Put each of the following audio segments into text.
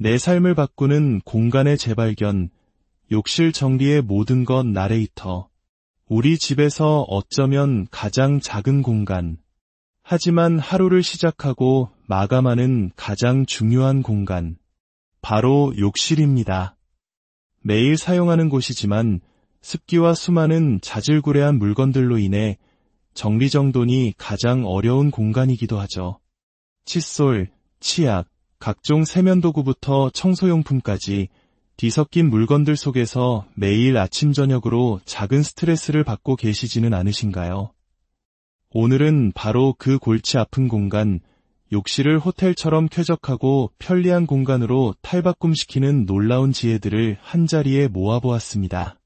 내 삶을 바꾸는 공간의 재발견, 욕실 정리의 모든 것 나레이터. 우리 집에서 어쩌면 가장 작은 공간, 하지만 하루를 시작하고 마감하는 가장 중요한 공간, 바로 욕실입니다. 매일 사용하는 곳이지만 습기와 수많은 자질구레한 물건들로 인해 정리정돈이 가장 어려운 공간이기도 하죠. 칫솔, 치약, 각종 세면도구부터 청소용품까지 뒤섞인 물건들 속에서 매일 아침 저녁으로 작은 스트레스를 받고 계시지는 않으신가요? 오늘은 바로 그 골치 아픈 공간, 욕실을 호텔처럼 쾌적하고 편리한 공간으로 탈바꿈시키는 놀라운 지혜들을 한자리에 모아보았습니다.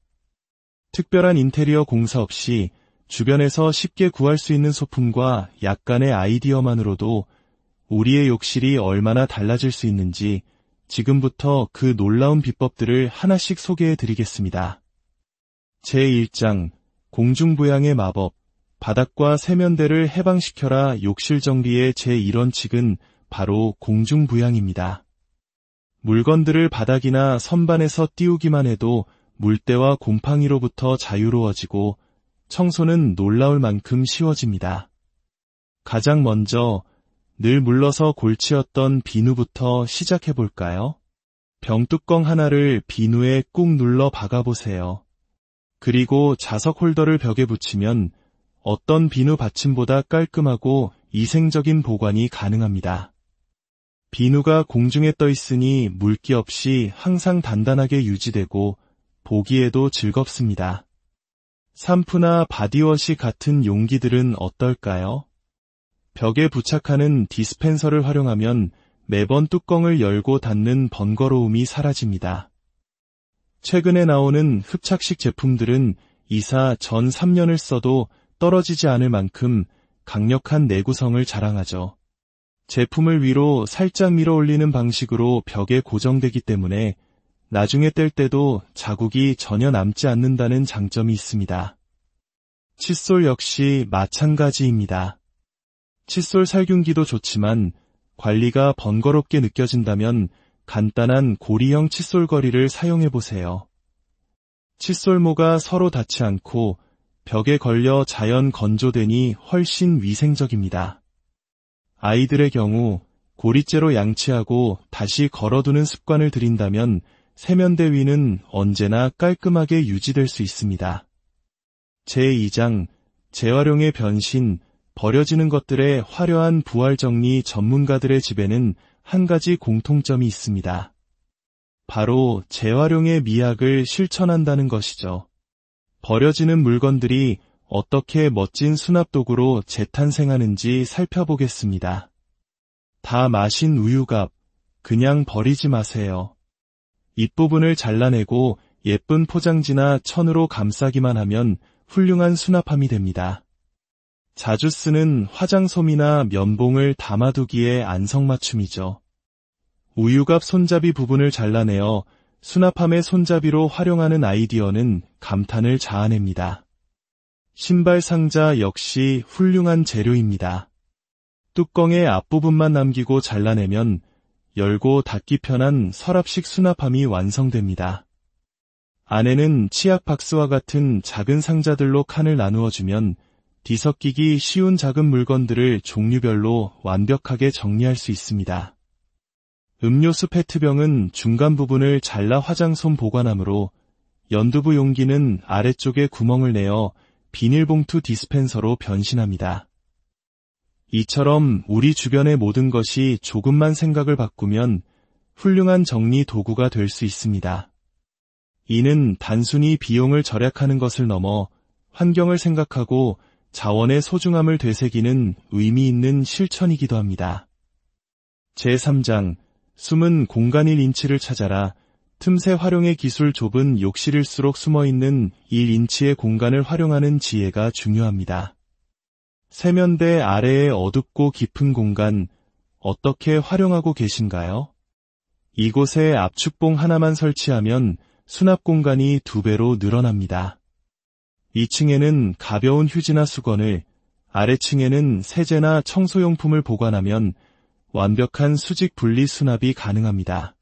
특별한 인테리어 공사 없이 주변에서 쉽게 구할 수 있는 소품과 약간의 아이디어만으로도 우리의 욕실이 얼마나 달라질 수 있는지 지금부터 그 놀라운 비법들을 하나씩 소개해드리겠습니다. 제1장, 공중부양의 마법, 바닥과 세면대를 해방시켜라. 욕실 정리의 제1원칙은 바로 공중부양입니다. 물건들을 바닥이나 선반에서 띄우기만 해도 물때와 곰팡이로부터 자유로워지고 청소는 놀라울 만큼 쉬워집니다. 가장 먼저 늘 물러서 골치였던 비누부터 시작해볼까요? 병뚜껑 하나를 비누에 꾹 눌러 박아보세요. 그리고 자석 홀더를 벽에 붙이면 어떤 비누 받침보다 깔끔하고 이생적인 보관이 가능합니다. 비누가 공중에 떠 있으니 물기 없이 항상 단단하게 유지되고 보기에도 즐겁습니다. 샴푸나 바디워시 같은 용기들은 어떨까요? 벽에 부착하는 디스펜서를 활용하면 매번 뚜껑을 열고 닫는 번거로움이 사라집니다. 최근에 나오는 흡착식 제품들은 이사 전 3년을 써도 떨어지지 않을 만큼 강력한 내구성을 자랑하죠. 제품을 위로 살짝 밀어 올리는 방식으로 벽에 고정되기 때문에 나중에 뗄 때도 자국이 전혀 남지 않는다는 장점이 있습니다. 칫솔 역시 마찬가지입니다. 칫솔 살균기도 좋지만 관리가 번거롭게 느껴진다면 간단한 고리형 칫솔거리를 사용해보세요. 칫솔모가 서로 닿지 않고 벽에 걸려 자연 건조되니 훨씬 위생적입니다. 아이들의 경우 고리째로 양치하고 다시 걸어두는 습관을 들인다면 세면대 위는 언제나 깔끔하게 유지될 수 있습니다. 제2장, 재활용의 변신, 버려지는 것들의 화려한 부활정리 전문가들의 집에는 한 가지 공통점이 있습니다. 바로 재활용의 미학을 실천한다는 것이죠. 버려지는 물건들이 어떻게 멋진 수납도구로 재탄생하는지 살펴보겠습니다. 다 마신 우유갑, 그냥 버리지 마세요. 잎부분을 잘라내고 예쁜 포장지나 천으로 감싸기만 하면 훌륭한 수납함이 됩니다. 자주 쓰는 화장솜이나 면봉을 담아두기에 안성맞춤이죠. 우유갑 손잡이 부분을 잘라내어 수납함의 손잡이로 활용하는 아이디어는 감탄을 자아냅니다. 신발 상자 역시 훌륭한 재료입니다. 뚜껑의 앞부분만 남기고 잘라내면 열고 닫기 편한 서랍식 수납함이 완성됩니다. 안에는 치약 박스와 같은 작은 상자들로 칸을 나누어주면 뒤섞이기 쉬운 작은 물건들을 종류별로 완벽하게 정리할 수 있습니다. 음료수 페트병은 중간 부분을 잘라 화장솜 보관함으로 연두부 용기는 아래쪽에 구멍을 내어 비닐봉투 디스펜서로 변신합니다. 이처럼 우리 주변의 모든 것이 조금만 생각을 바꾸면 훌륭한 정리 도구가 될 수 있습니다. 이는 단순히 비용을 절약하는 것을 넘어 환경을 생각하고 자원의 소중함을 되새기는 의미 있는 실천이기도 합니다. 제3장, 숨은 공간 1인치를 찾아라. 틈새 활용의 기술. 좁은 욕실일수록 숨어있는 1인치의 공간을 활용하는 지혜가 중요합니다. 세면대 아래의 어둡고 깊은 공간, 어떻게 활용하고 계신가요? 이곳에 압축봉 하나만 설치하면 수납 공간이 2배로 늘어납니다. 2층에는 가벼운 휴지나 수건을, 아래층에는 세제나 청소용품을 보관하면 완벽한 수직 분리 수납이 가능합니다.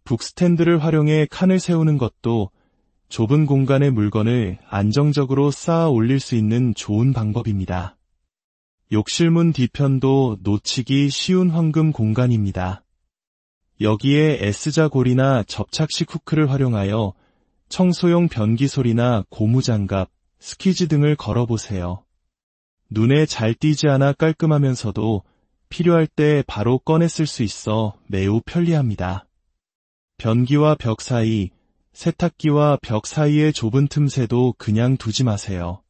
북스탠드를 활용해 칸을 세우는 것도 좁은 공간에 물건을 안정적으로 쌓아 올릴 수 있는 좋은 방법입니다. 욕실문 뒤편도 놓치기 쉬운 황금 공간입니다. 여기에 S자 고리나 접착식 후크를 활용하여 청소용 변기솔이나 고무장갑, 스키즈 등을 걸어보세요. 눈에 잘 띄지 않아 깔끔하면서도 필요할 때 바로 꺼내 쓸 수 있어 매우 편리합니다. 변기와 벽 사이, 세탁기와 벽 사이의 좁은 틈새도 그냥 두지 마세요.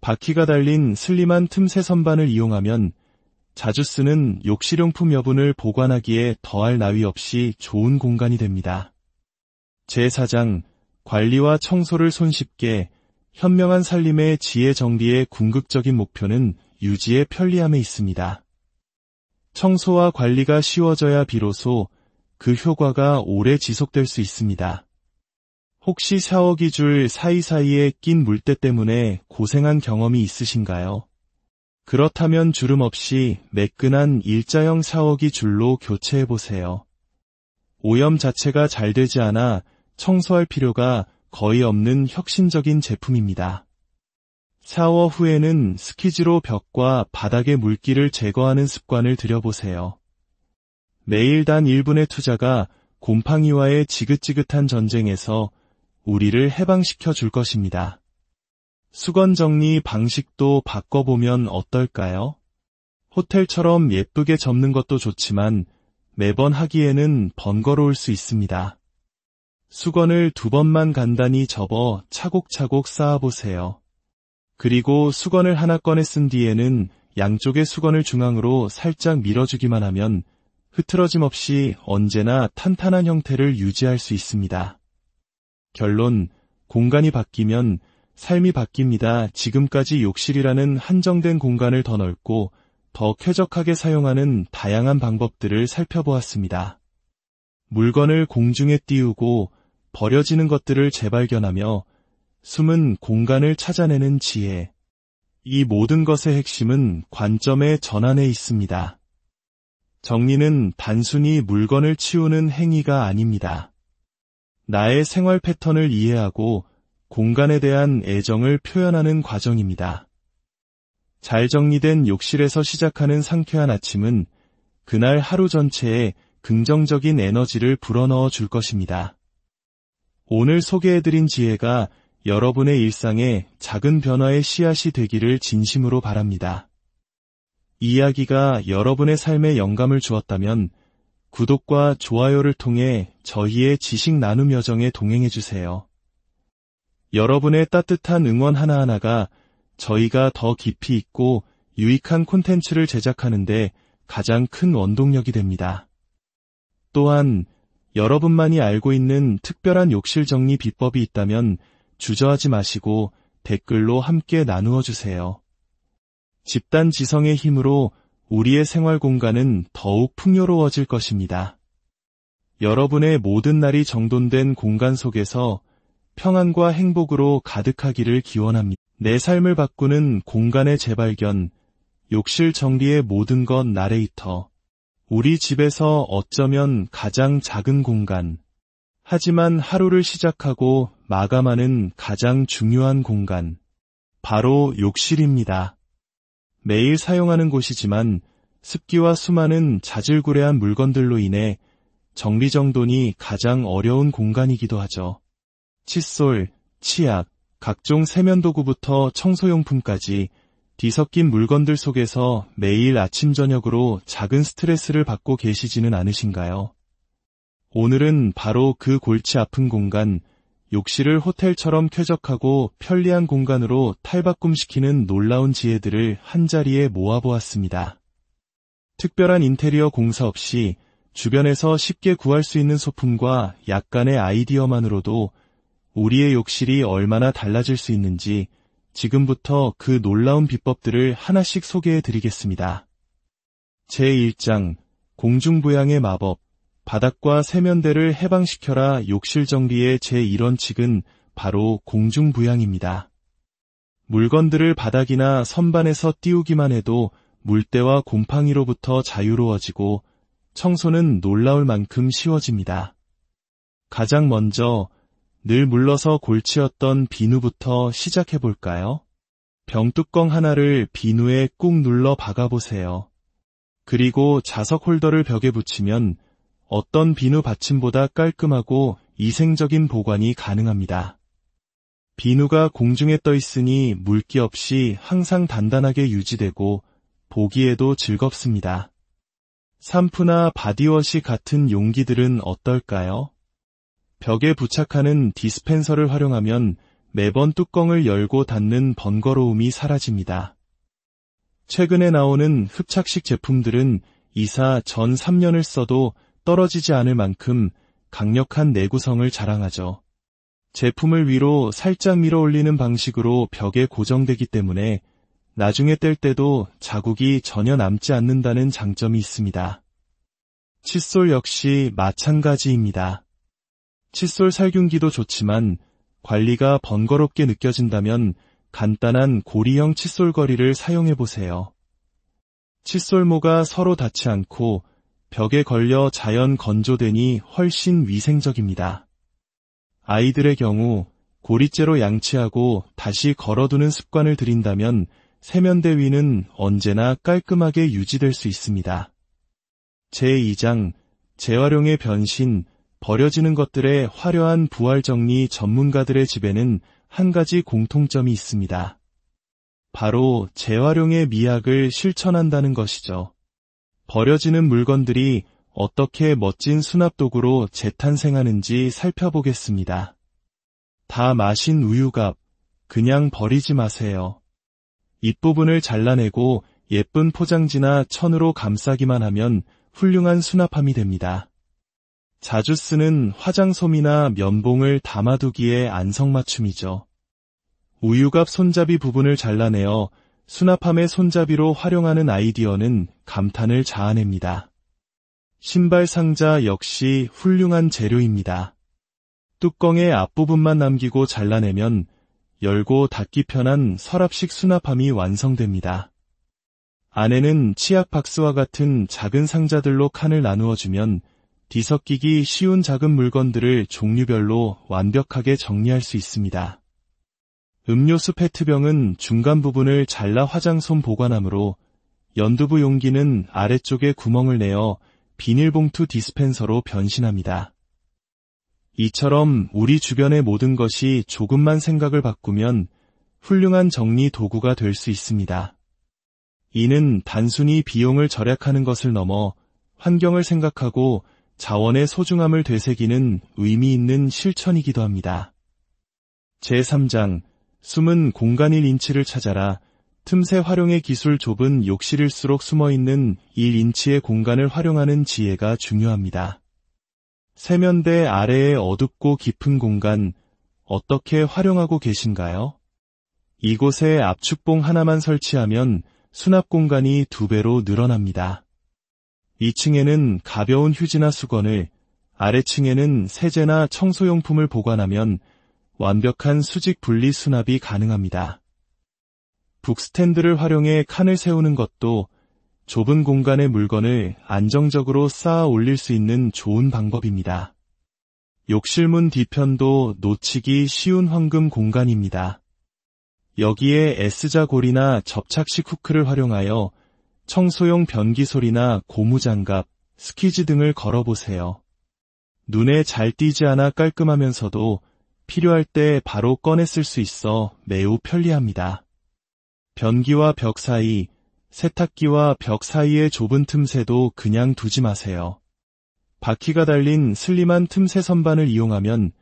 바퀴가 달린 슬림한 틈새 선반을 이용하면 자주 쓰는 욕실용품 여분을 보관하기에 더할 나위 없이 좋은 공간이 됩니다. 제4장, 관리와 청소를 손쉽게 현명한 살림의 지혜 정리의 궁극적인 목표는 유지의 편리함에 있습니다. 청소와 관리가 쉬워져야 비로소 그 효과가 오래 지속될 수 있습니다. 혹시 샤워기 줄 사이사이에 낀 물때 때문에 고생한 경험이 있으신가요? 그렇다면 주름 없이 매끈한 일자형 샤워기 줄로 교체해보세요. 오염 자체가 잘 되지 않아 청소할 필요가 거의 없는 혁신적인 제품입니다. 샤워 후에는 스키즈로 벽과 바닥의 물기를 제거하는 습관을 들여보세요. 매일 단 1분의 투자가 곰팡이와의 지긋지긋한 전쟁에서 우리를 해방시켜 줄 것입니다. 수건 정리 방식도 바꿔보면 어떨까요? 호텔처럼 예쁘게 접는 것도 좋지만 매번 하기에는 번거로울 수 있습니다. 수건을 2번만 간단히 접어 차곡차곡 쌓아보세요. 그리고 수건을 하나 꺼내 쓴 뒤에는 양쪽의 수건을 중앙으로 살짝 밀어주기만 하면 흐트러짐 없이 언제나 탄탄한 형태를 유지할 수 있습니다. 결론, 공간이 바뀌면 삶이 바뀝니다. 지금까지 욕실이라는 한정된 공간을 더 넓고 더 쾌적하게 사용하는 다양한 방법들을 살펴보았습니다. 물건을 공중에 띄우고 버려지는 것들을 재발견하며 숨은 공간을 찾아내는 지혜. 이 모든 것의 핵심은 관점의 전환에 있습니다. 정리는 단순히 물건을 치우는 행위가 아닙니다. 나의 생활 패턴을 이해하고 공간에 대한 애정을 표현하는 과정입니다. 잘 정리된 욕실에서 시작하는 상쾌한 아침은 그날 하루 전체에 긍정적인 에너지를 불어넣어 줄 것입니다. 오늘 소개해드린 지혜가 여러분의 일상에 작은 변화의 씨앗이 되기를 진심으로 바랍니다. 이 이야기가 여러분의 삶에 영감을 주었다면 구독과 좋아요를 통해 저희의 지식 나눔 여정에 동행해주세요. 여러분의 따뜻한 응원 하나하나가 저희가 더 깊이 있고 유익한 콘텐츠를 제작하는데 가장 큰 원동력이 됩니다. 또한 여러분만이 알고 있는 특별한 욕실 정리 비법이 있다면 주저하지 마시고 댓글로 함께 나누어 주세요. 집단 지성의 힘으로 우리의 생활 공간은 더욱 풍요로워질 것입니다. 여러분의 모든 날이 정돈된 공간 속에서 평안과 행복으로 가득하기를 기원합니다. 내 삶을 바꾸는 공간의 재발견, 욕실 정리의 모든 것 나레이터. 우리 집에서 어쩌면 가장 작은 공간, 하지만 하루를 시작하고 마감하는 가장 중요한 공간, 바로 욕실입니다. 매일 사용하는 곳이지만 습기와 수많은 자질구레한 물건들로 인해 정리정돈이 가장 어려운 공간이기도 하죠. 칫솔, 치약, 각종 세면도구부터 청소용품까지 뒤섞인 물건들 속에서 매일 아침 저녁으로 작은 스트레스를 받고 계시지는 않으신가요? 오늘은 바로 그 골치 아픈 공간, 욕실을 호텔처럼 쾌적하고 편리한 공간으로 탈바꿈시키는 놀라운 지혜들을 한자리에 모아보았습니다. 특별한 인테리어 공사 없이 주변에서 쉽게 구할 수 있는 소품과 약간의 아이디어만으로도 우리의 욕실이 얼마나 달라질 수 있는지 지금부터 그 놀라운 비법들을 하나씩 소개해드리겠습니다. 제1장, 공중부양의 마법, 바닥과 세면대를 해방시켜라. 욕실 정리의 제1원칙은 바로 공중부양입니다. 물건들을 바닥이나 선반에서 띄우기만 해도 물때와 곰팡이로부터 자유로워지고 청소는 놀라울 만큼 쉬워집니다. 가장 먼저 늘 물러서 골치였던 비누부터 시작해 볼까요? 병뚜껑 하나를 비누에 꾹 눌러 박아보세요. 그리고 자석 홀더를 벽에 붙이면 어떤 비누 받침보다 깔끔하고 위생적인 보관이 가능합니다. 비누가 공중에 떠 있으니 물기 없이 항상 단단하게 유지되고 보기에도 즐겁습니다. 샴푸나 바디워시 같은 용기들은 어떨까요? 벽에 부착하는 디스펜서를 활용하면 매번 뚜껑을 열고 닫는 번거로움이 사라집니다. 최근에 나오는 흡착식 제품들은 이사 전 3년을 써도 떨어지지 않을 만큼 강력한 내구성을 자랑하죠. 제품을 위로 살짝 밀어 올리는 방식으로 벽에 고정되기 때문에 나중에 뗄 때도 자국이 전혀 남지 않는다는 장점이 있습니다. 칫솔 역시 마찬가지입니다. 칫솔 살균기도 좋지만 관리가 번거롭게 느껴진다면 간단한 고리형 칫솔거리를 사용해보세요. 칫솔모가 서로 닿지 않고 벽에 걸려 자연 건조되니 훨씬 위생적입니다. 아이들의 경우 고리째로 양치하고 다시 걸어두는 습관을 들인다면 세면대 위는 언제나 깔끔하게 유지될 수 있습니다. 제2장 재활용의 변신, 버려지는 것들의 화려한 부활 정리 전문가들의 집에는 한 가지 공통점이 있습니다. 바로 재활용의 미학을 실천한다는 것이죠. 버려지는 물건들이 어떻게 멋진 수납도구로 재탄생하는지 살펴보겠습니다. 다 마신 우유갑, 그냥 버리지 마세요. 잎부분을 잘라내고 예쁜 포장지나 천으로 감싸기만 하면 훌륭한 수납함이 됩니다. 자주 쓰는 화장솜이나 면봉을 담아두기에 안성맞춤이죠. 우유갑 손잡이 부분을 잘라내어 수납함의 손잡이로 활용하는 아이디어는 감탄을 자아냅니다. 신발 상자 역시 훌륭한 재료입니다. 뚜껑의 앞부분만 남기고 잘라내면 열고 닫기 편한 서랍식 수납함이 완성됩니다. 안에는 치약 박스와 같은 작은 상자들로 칸을 나누어주면 뒤섞이기 쉬운 작은 물건들을 종류별로 완벽하게 정리할 수 있습니다. 음료수 페트병은 중간 부분을 잘라 화장솜 보관함으로 연두부 용기는 아래쪽에 구멍을 내어 비닐봉투 디스펜서로 변신합니다. 이처럼 우리 주변의 모든 것이 조금만 생각을 바꾸면 훌륭한 정리 도구가 될 수 있습니다. 이는 단순히 비용을 절약하는 것을 넘어 환경을 생각하고 자원의 소중함을 되새기는 의미 있는 실천이기도 합니다. 제3장 숨은 공간일 인치를 찾아라. 틈새 활용의 기술. 좁은 욕실일수록 숨어있는 1인치의 공간을 활용하는 지혜가 중요합니다. 세면대 아래의 어둡고 깊은 공간 어떻게 활용하고 계신가요? 이곳에 압축봉 하나만 설치하면 수납 공간이 2배로 늘어납니다. 2층에는 가벼운 휴지나 수건을, 아래층에는 세제나 청소용품을 보관하면 완벽한 수직 분리 수납이 가능합니다. 북스탠드를 활용해 칸을 세우는 것도 좁은 공간의 물건을 안정적으로 쌓아 올릴 수 있는 좋은 방법입니다. 욕실문 뒤편도 놓치기 쉬운 황금 공간입니다. 여기에 S자 고리나 접착식 후크를 활용하여 청소용 변기솔이나 고무장갑, 스키즈 등을 걸어보세요. 눈에 잘 띄지 않아 깔끔하면서도 필요할 때 바로 꺼내 쓸 수 있어 매우 편리합니다. 변기와 벽 사이, 세탁기와 벽 사이의 좁은 틈새도 그냥 두지 마세요. 바퀴가 달린 슬림한 틈새 선반을 이용하면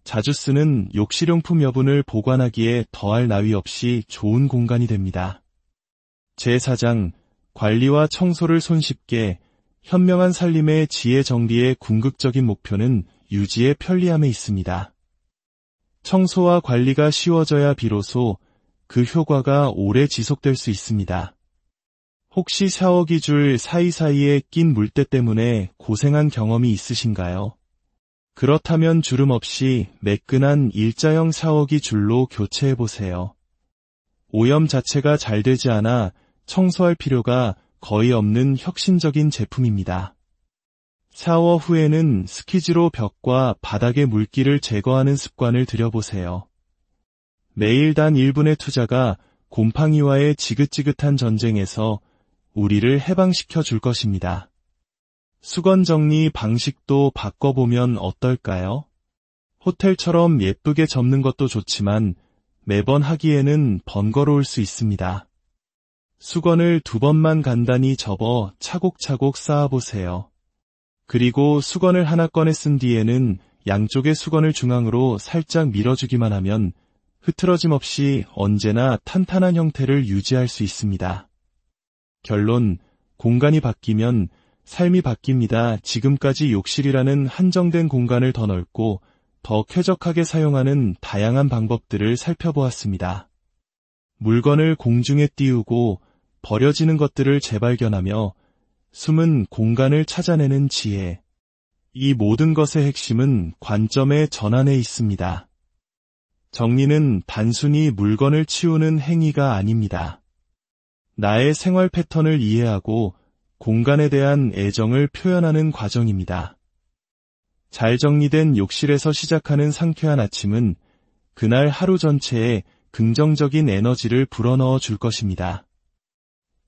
자주 쓰는 욕실용품 여분을 보관하기에 더할 나위 없이 좋은 공간이 됩니다. 제4장 관리와 청소를 손쉽게 현명한 살림의 지혜 정리의 궁극적인 목표는 유지의 편리함에 있습니다. 청소와 관리가 쉬워져야 비로소 그 효과가 오래 지속될 수 있습니다. 혹시 샤워기 줄 사이사이에 낀 물때 때문에 고생한 경험이 있으신가요? 그렇다면 주름 없이 매끈한 일자형 샤워기 줄로 교체해보세요. 오염 자체가 잘 되지 않아 청소할 필요가 거의 없는 혁신적인 제품입니다. 샤워 후에는 스키즈로 벽과 바닥의 물기를 제거하는 습관을 들여보세요. 매일 단 1분의 투자가 곰팡이와의 지긋지긋한 전쟁에서 우리를 해방시켜 줄 것입니다. 수건 정리 방식도 바꿔보면 어떨까요? 호텔처럼 예쁘게 접는 것도 좋지만 매번 하기에는 번거로울 수 있습니다. 수건을 2번만 간단히 접어 차곡차곡 쌓아보세요. 그리고 수건을 하나 꺼내 쓴 뒤에는 양쪽의 수건을 중앙으로 살짝 밀어주기만 하면 흐트러짐 없이 언제나 탄탄한 형태를 유지할 수 있습니다. 결론, 공간이 바뀌면 삶이 바뀝니다. 지금까지 욕실이라는 한정된 공간을 더 넓고 더 쾌적하게 사용하는 다양한 방법들을 살펴보았습니다. 물건을 공중에 띄우고 버려지는 것들을 재발견하며 숨은 공간을 찾아내는 지혜. 이 모든 것의 핵심은 관점의 전환에 있습니다. 정리는 단순히 물건을 치우는 행위가 아닙니다. 나의 생활 패턴을 이해하고 공간에 대한 애정을 표현하는 과정입니다. 잘 정리된 욕실에서 시작하는 상쾌한 아침은 그날 하루 전체에 긍정적인 에너지를 불어넣어 줄 것입니다.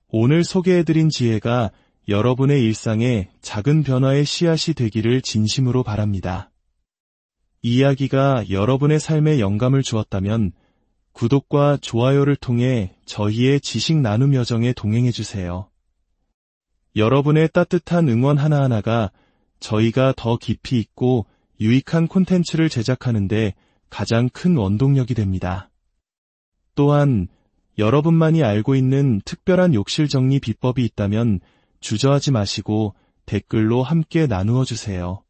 오늘 소개해드린 지혜가 여러분의 일상에 작은 변화의 씨앗이 되기를 진심으로 바랍니다. 이 이야기가 여러분의 삶에 영감을 주었다면 구독과 좋아요를 통해 저희의 지식 나눔 여정에 동행해주세요. 여러분의 따뜻한 응원 하나하나가 저희가 더 깊이 있고 유익한 콘텐츠를 제작하는데 가장 큰 원동력이 됩니다. 또한 여러분만이 알고 있는 특별한 욕실 정리 비법이 있다면 주저하지 마시고 댓글로 함께 나누어 주세요.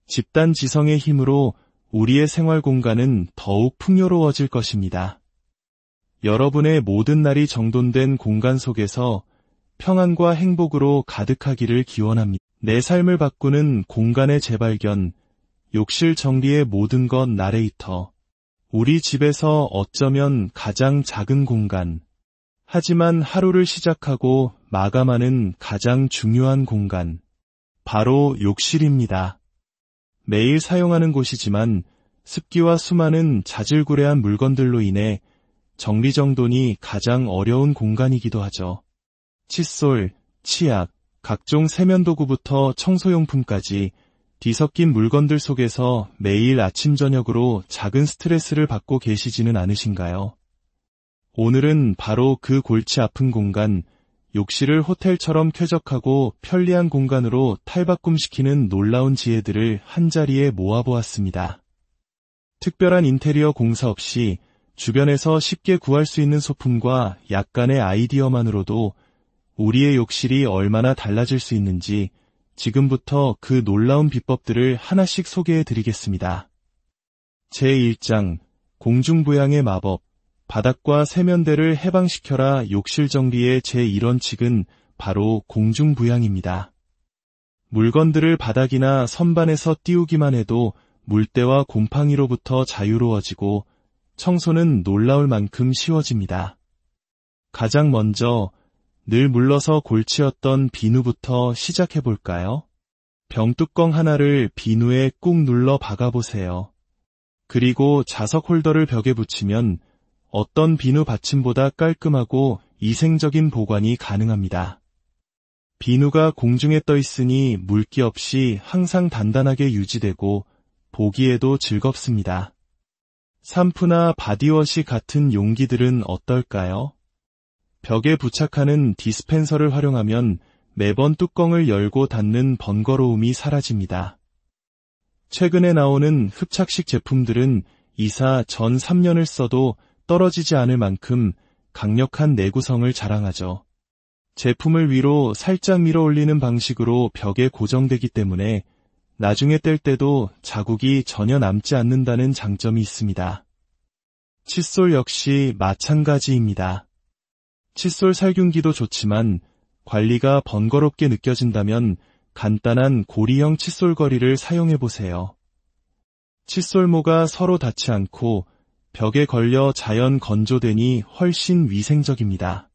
집단 지성의 힘으로 우리의 생활 공간은 더욱 풍요로워질 것입니다. 여러분의 모든 날이 정돈된 공간 속에서 평안과 행복으로 가득하기를 기원합니다. 내 삶을 바꾸는 공간의 재발견, 욕실 정리의 모든 것 나레이터. 우리 집에서 어쩌면 가장 작은 공간, 하지만 하루를 시작하고 마감하는 가장 중요한 공간, 바로 욕실입니다. 매일 사용하는 곳이지만 습기와 수많은 자질구레한 물건들로 인해 정리정돈이 가장 어려운 공간이기도 하죠. 칫솔, 치약, 각종 세면도구부터 청소용품까지 뒤섞인 물건들 속에서 매일 아침 저녁으로 작은 스트레스를 받고 계시지는 않으신가요? 오늘은 바로 그 골치 아픈 공간, 욕실을 호텔처럼 쾌적하고 편리한 공간으로 탈바꿈시키는 놀라운 지혜들을 한자리에 모아보았습니다. 특별한 인테리어 공사 없이 주변에서 쉽게 구할 수 있는 소품과 약간의 아이디어만으로도 우리의 욕실이 얼마나 달라질 수 있는지 지금부터 그 놀라운 비법들을 하나씩 소개해드리겠습니다. 제1장, 공중부양의 마법, 바닥과 세면대를 해방시켜라. 욕실 정리의 제1원칙은 바로 공중부양입니다. 물건들을 바닥이나 선반에서 띄우기만 해도 물때와 곰팡이로부터 자유로워지고 청소는 놀라울 만큼 쉬워집니다. 가장 먼저 늘 물러서 골치였던 비누부터 시작해볼까요? 병뚜껑 하나를 비누에 꾹 눌러 박아보세요. 그리고 자석 홀더를 벽에 붙이면 어떤 비누 받침보다 깔끔하고 위생적인 보관이 가능합니다. 비누가 공중에 떠 있으니 물기 없이 항상 단단하게 유지되고 보기에도 즐겁습니다. 샴푸나 바디워시 같은 용기들은 어떨까요? 벽에 부착하는 디스펜서를 활용하면 매번 뚜껑을 열고 닫는 번거로움이 사라집니다. 최근에 나오는 흡착식 제품들은 이사 전 3년을 써도 떨어지지 않을 만큼 강력한 내구성을 자랑하죠. 제품을 위로 살짝 밀어 올리는 방식으로 벽에 고정되기 때문에 나중에 뗄 때도 자국이 전혀 남지 않는다는 장점이 있습니다. 칫솔 역시 마찬가지입니다. 칫솔 살균기도 좋지만 관리가 번거롭게 느껴진다면 간단한 고리형 칫솔거리를 사용해보세요. 칫솔모가 서로 닿지 않고 벽에 걸려 자연 건조되니 훨씬 위생적입니다.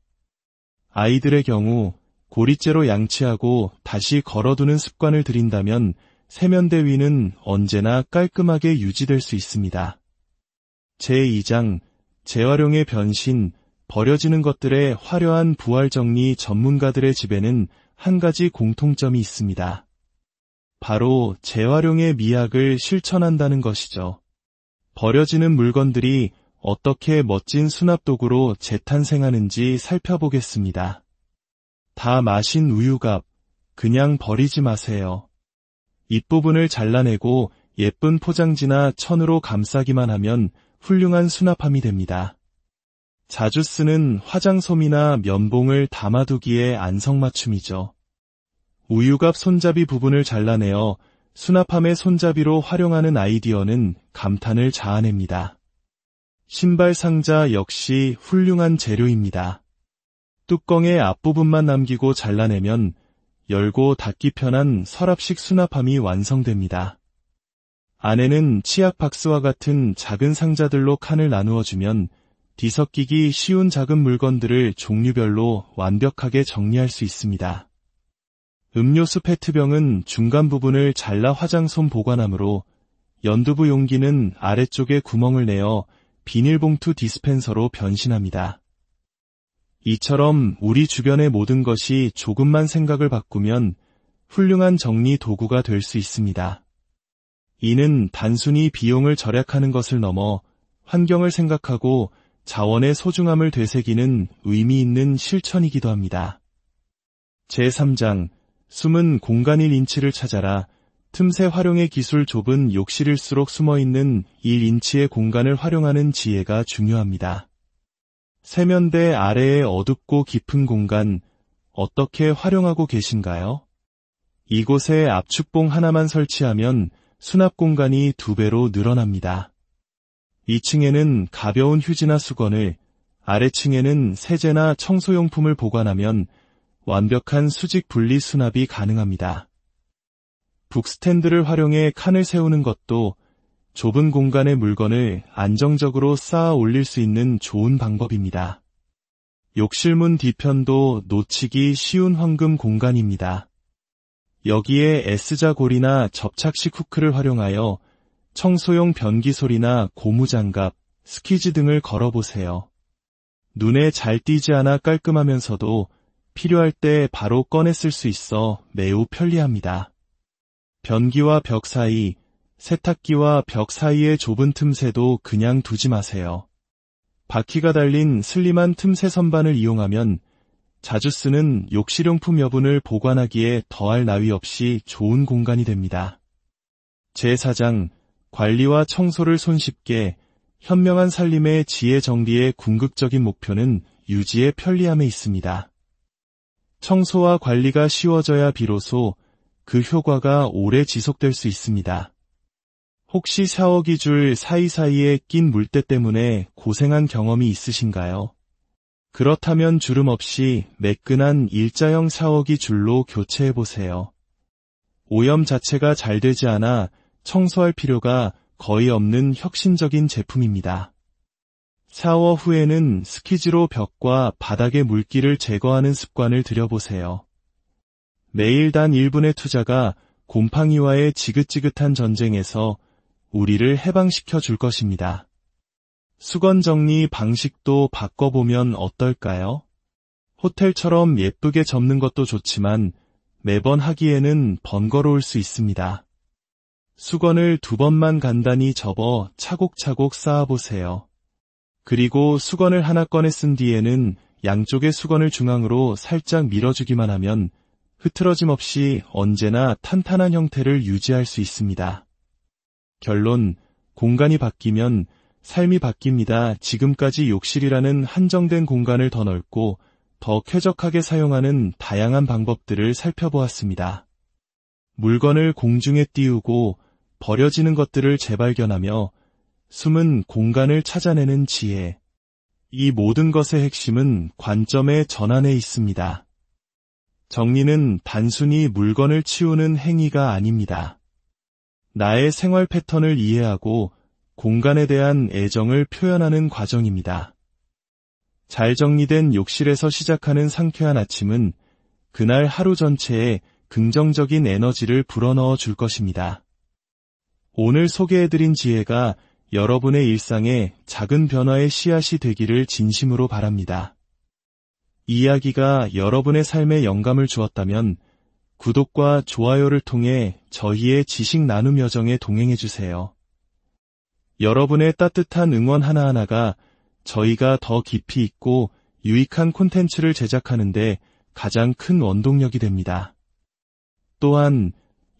아이들의 경우 고리째로 양치하고 다시 걸어두는 습관을 들인다면 세면대 위는 언제나 깔끔하게 유지될 수 있습니다. 제2장 재활용의 변신, 버려지는 것들의 화려한 부활 정리 전문가들의 집에는 한 가지 공통점이 있습니다. 바로 재활용의 미학을 실천한다는 것이죠. 버려지는 물건들이 어떻게 멋진 수납도구로 재탄생하는지 살펴보겠습니다. 다 마신 우유갑, 그냥 버리지 마세요. 잎부분을 잘라내고 예쁜 포장지나 천으로 감싸기만 하면 훌륭한 수납함이 됩니다. 자주 쓰는 화장솜이나 면봉을 담아두기에 안성맞춤이죠. 우유갑 손잡이 부분을 잘라내어 수납함의 손잡이로 활용하는 아이디어는 감탄을 자아냅니다. 신발 상자 역시 훌륭한 재료입니다. 뚜껑의 앞부분만 남기고 잘라내면 열고 닫기 편한 서랍식 수납함이 완성됩니다. 안에는 치약 박스와 같은 작은 상자들로 칸을 나누어주면 뒤섞이기 쉬운 작은 물건들을 종류별로 완벽하게 정리할 수 있습니다. 음료수 페트병은 중간 부분을 잘라 화장솜 보관함으로 연두부 용기는 아래쪽에 구멍을 내어 비닐봉투 디스펜서로 변신합니다. 이처럼 우리 주변의 모든 것이 조금만 생각을 바꾸면 훌륭한 정리 도구가 될 수 있습니다. 이는 단순히 비용을 절약하는 것을 넘어 환경을 생각하고 자원의 소중함을 되새기는 의미 있는 실천이기도 합니다. 제3장 숨은 공간일 인치를 찾아라. 틈새 활용의 기술. 좁은 욕실일수록 숨어있는 1인치의 공간을 활용하는 지혜가 중요합니다. 세면대 아래의 어둡고 깊은 공간, 어떻게 활용하고 계신가요? 이곳에 압축봉 하나만 설치하면 수납 공간이 2배로 늘어납니다. 2층에는 가벼운 휴지나 수건을, 아래층에는 세제나 청소용품을 보관하면 완벽한 수직 분리 수납이 가능합니다. 북스탠드를 활용해 칸을 세우는 것도 좁은 공간의 물건을 안정적으로 쌓아 올릴 수 있는 좋은 방법입니다. 욕실문 뒤편도 놓치기 쉬운 황금 공간입니다. 여기에 S자 고리나 접착식 후크를 활용하여 청소용 변기솔이나 고무장갑, 스키즈 등을 걸어보세요. 눈에 잘 띄지 않아 깔끔하면서도 필요할 때 바로 꺼내 쓸 수 있어 매우 편리합니다. 변기와 벽 사이, 세탁기와 벽 사이의 좁은 틈새도 그냥 두지 마세요. 바퀴가 달린 슬림한 틈새 선반을 이용하면 자주 쓰는 욕실용품 여분을 보관하기에 더할 나위 없이 좋은 공간이 됩니다. 제4장 관리와 청소를 손쉽게 현명한 살림의 지혜 정리의 궁극적인 목표는 유지의 편리함에 있습니다. 청소와 관리가 쉬워져야 비로소 그 효과가 오래 지속될 수 있습니다. 혹시 샤워기 줄 사이사이에 낀 물때 때문에 고생한 경험이 있으신가요? 그렇다면 주름 없이 매끈한 일자형 샤워기 줄로 교체해보세요. 오염 자체가 잘 되지 않아 청소할 필요가 거의 없는 혁신적인 제품입니다. 샤워 후에는 스키즈로 벽과 바닥의 물기를 제거하는 습관을 들여보세요. 매일 단 1분의 투자가 곰팡이와의 지긋지긋한 전쟁에서 우리를 해방시켜 줄 것입니다. 수건 정리 방식도 바꿔보면 어떨까요? 호텔처럼 예쁘게 접는 것도 좋지만 매번 하기에는 번거로울 수 있습니다. 수건을 2번만 간단히 접어 차곡차곡 쌓아보세요. 그리고 수건을 하나 꺼내 쓴 뒤에는 양쪽의 수건을 중앙으로 살짝 밀어주기만 하면 흐트러짐 없이 언제나 탄탄한 형태를 유지할 수 있습니다. 결론, 공간이 바뀌면 삶이 바뀝니다. 지금까지 욕실이라는 한정된 공간을 더 넓고 더 쾌적하게 사용하는 다양한 방법들을 살펴보았습니다. 물건을 공중에 띄우고 버려지는 것들을 재발견하며 숨은 공간을 찾아내는 지혜. 이 모든 것의 핵심은 관점의 전환에 있습니다. 정리는 단순히 물건을 치우는 행위가 아닙니다. 나의 생활 패턴을 이해하고 공간에 대한 애정을 표현하는 과정입니다. 잘 정리된 욕실에서 시작하는 상쾌한 아침은 그날 하루 전체에 긍정적인 에너지를 불어넣어 줄 것입니다. 오늘 소개해드린 지혜가 여러분의 일상에 작은 변화의 씨앗이 되기를 진심으로 바랍니다. 이야기가 여러분의 삶에 영감을 주었다면 구독과 좋아요를 통해 저희의 지식 나눔 여정에 동행해주세요. 여러분의 따뜻한 응원 하나하나가 저희가 더 깊이 있고 유익한 콘텐츠를 제작하는데 가장 큰 원동력이 됩니다. 또한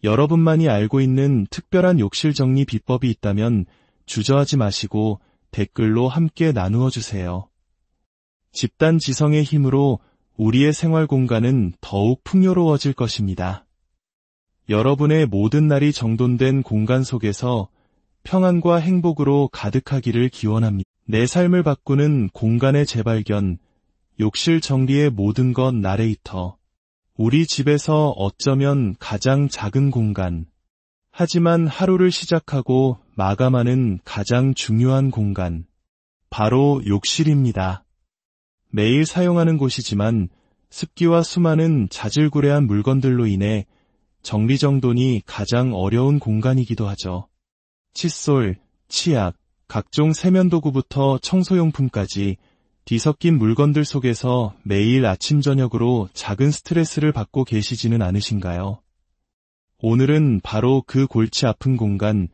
여러분만이 알고 있는 특별한 욕실 정리 비법이 있다면 주저하지 마시고 댓글로 함께 나누어 주세요. 집단 지성의 힘으로 우리의 생활 공간은 더욱 풍요로워질 것입니다. 여러분의 모든 날이 정돈된 공간 속에서 평안과 행복으로 가득하기를 기원합니다. 내 삶을 바꾸는 공간의 재발견, 욕실 정리의 모든 것 나레이터. 우리 집에서 어쩌면 가장 작은 공간, 하지만 하루를 시작하고 마감하는 가장 중요한 공간, 바로 욕실입니다. 매일 사용하는 곳이지만 습기와 수많은 자질구레한 물건들로 인해 정리정돈이 가장 어려운 공간이기도 하죠. 칫솔, 치약, 각종 세면도구부터 청소용품까지 뒤섞인 물건들 속에서 매일 아침 저녁으로 작은 스트레스를 받고 계시지는 않으신가요? 오늘은 바로 그 골치 아픈 공간,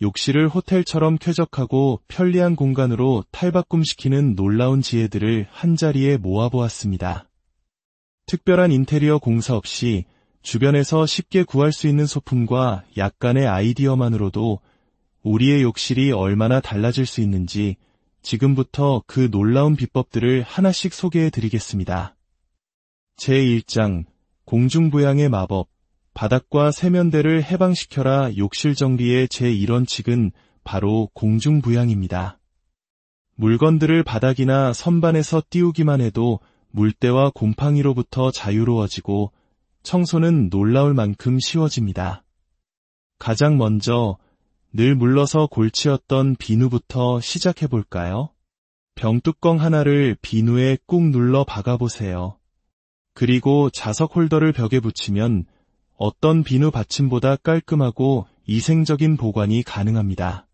욕실을 호텔처럼 쾌적하고 편리한 공간으로 탈바꿈시키는 놀라운 지혜들을 한자리에 모아보았습니다. 특별한 인테리어 공사 없이 주변에서 쉽게 구할 수 있는 소품과 약간의 아이디어만으로도 우리의 욕실이 얼마나 달라질 수 있는지 지금부터 그 놀라운 비법들을 하나씩 소개해 드리겠습니다. 제1장, 공중부양의 마법, 바닥과 세면대를 해방시켜라. 욕실 정리의 제1원칙은 바로 공중부양입니다. 물건들을 바닥이나 선반에서 띄우기만 해도 물때와 곰팡이로부터 자유로워지고 청소는 놀라울 만큼 쉬워집니다. 가장 먼저 늘 물러서 골치였던 비누부터 시작해볼까요? 병뚜껑 하나를 비누에 꾹 눌러 박아보세요. 그리고 자석 홀더를 벽에 붙이면 어떤 비누 받침보다 깔끔하고 이생적인 보관이 가능합니다.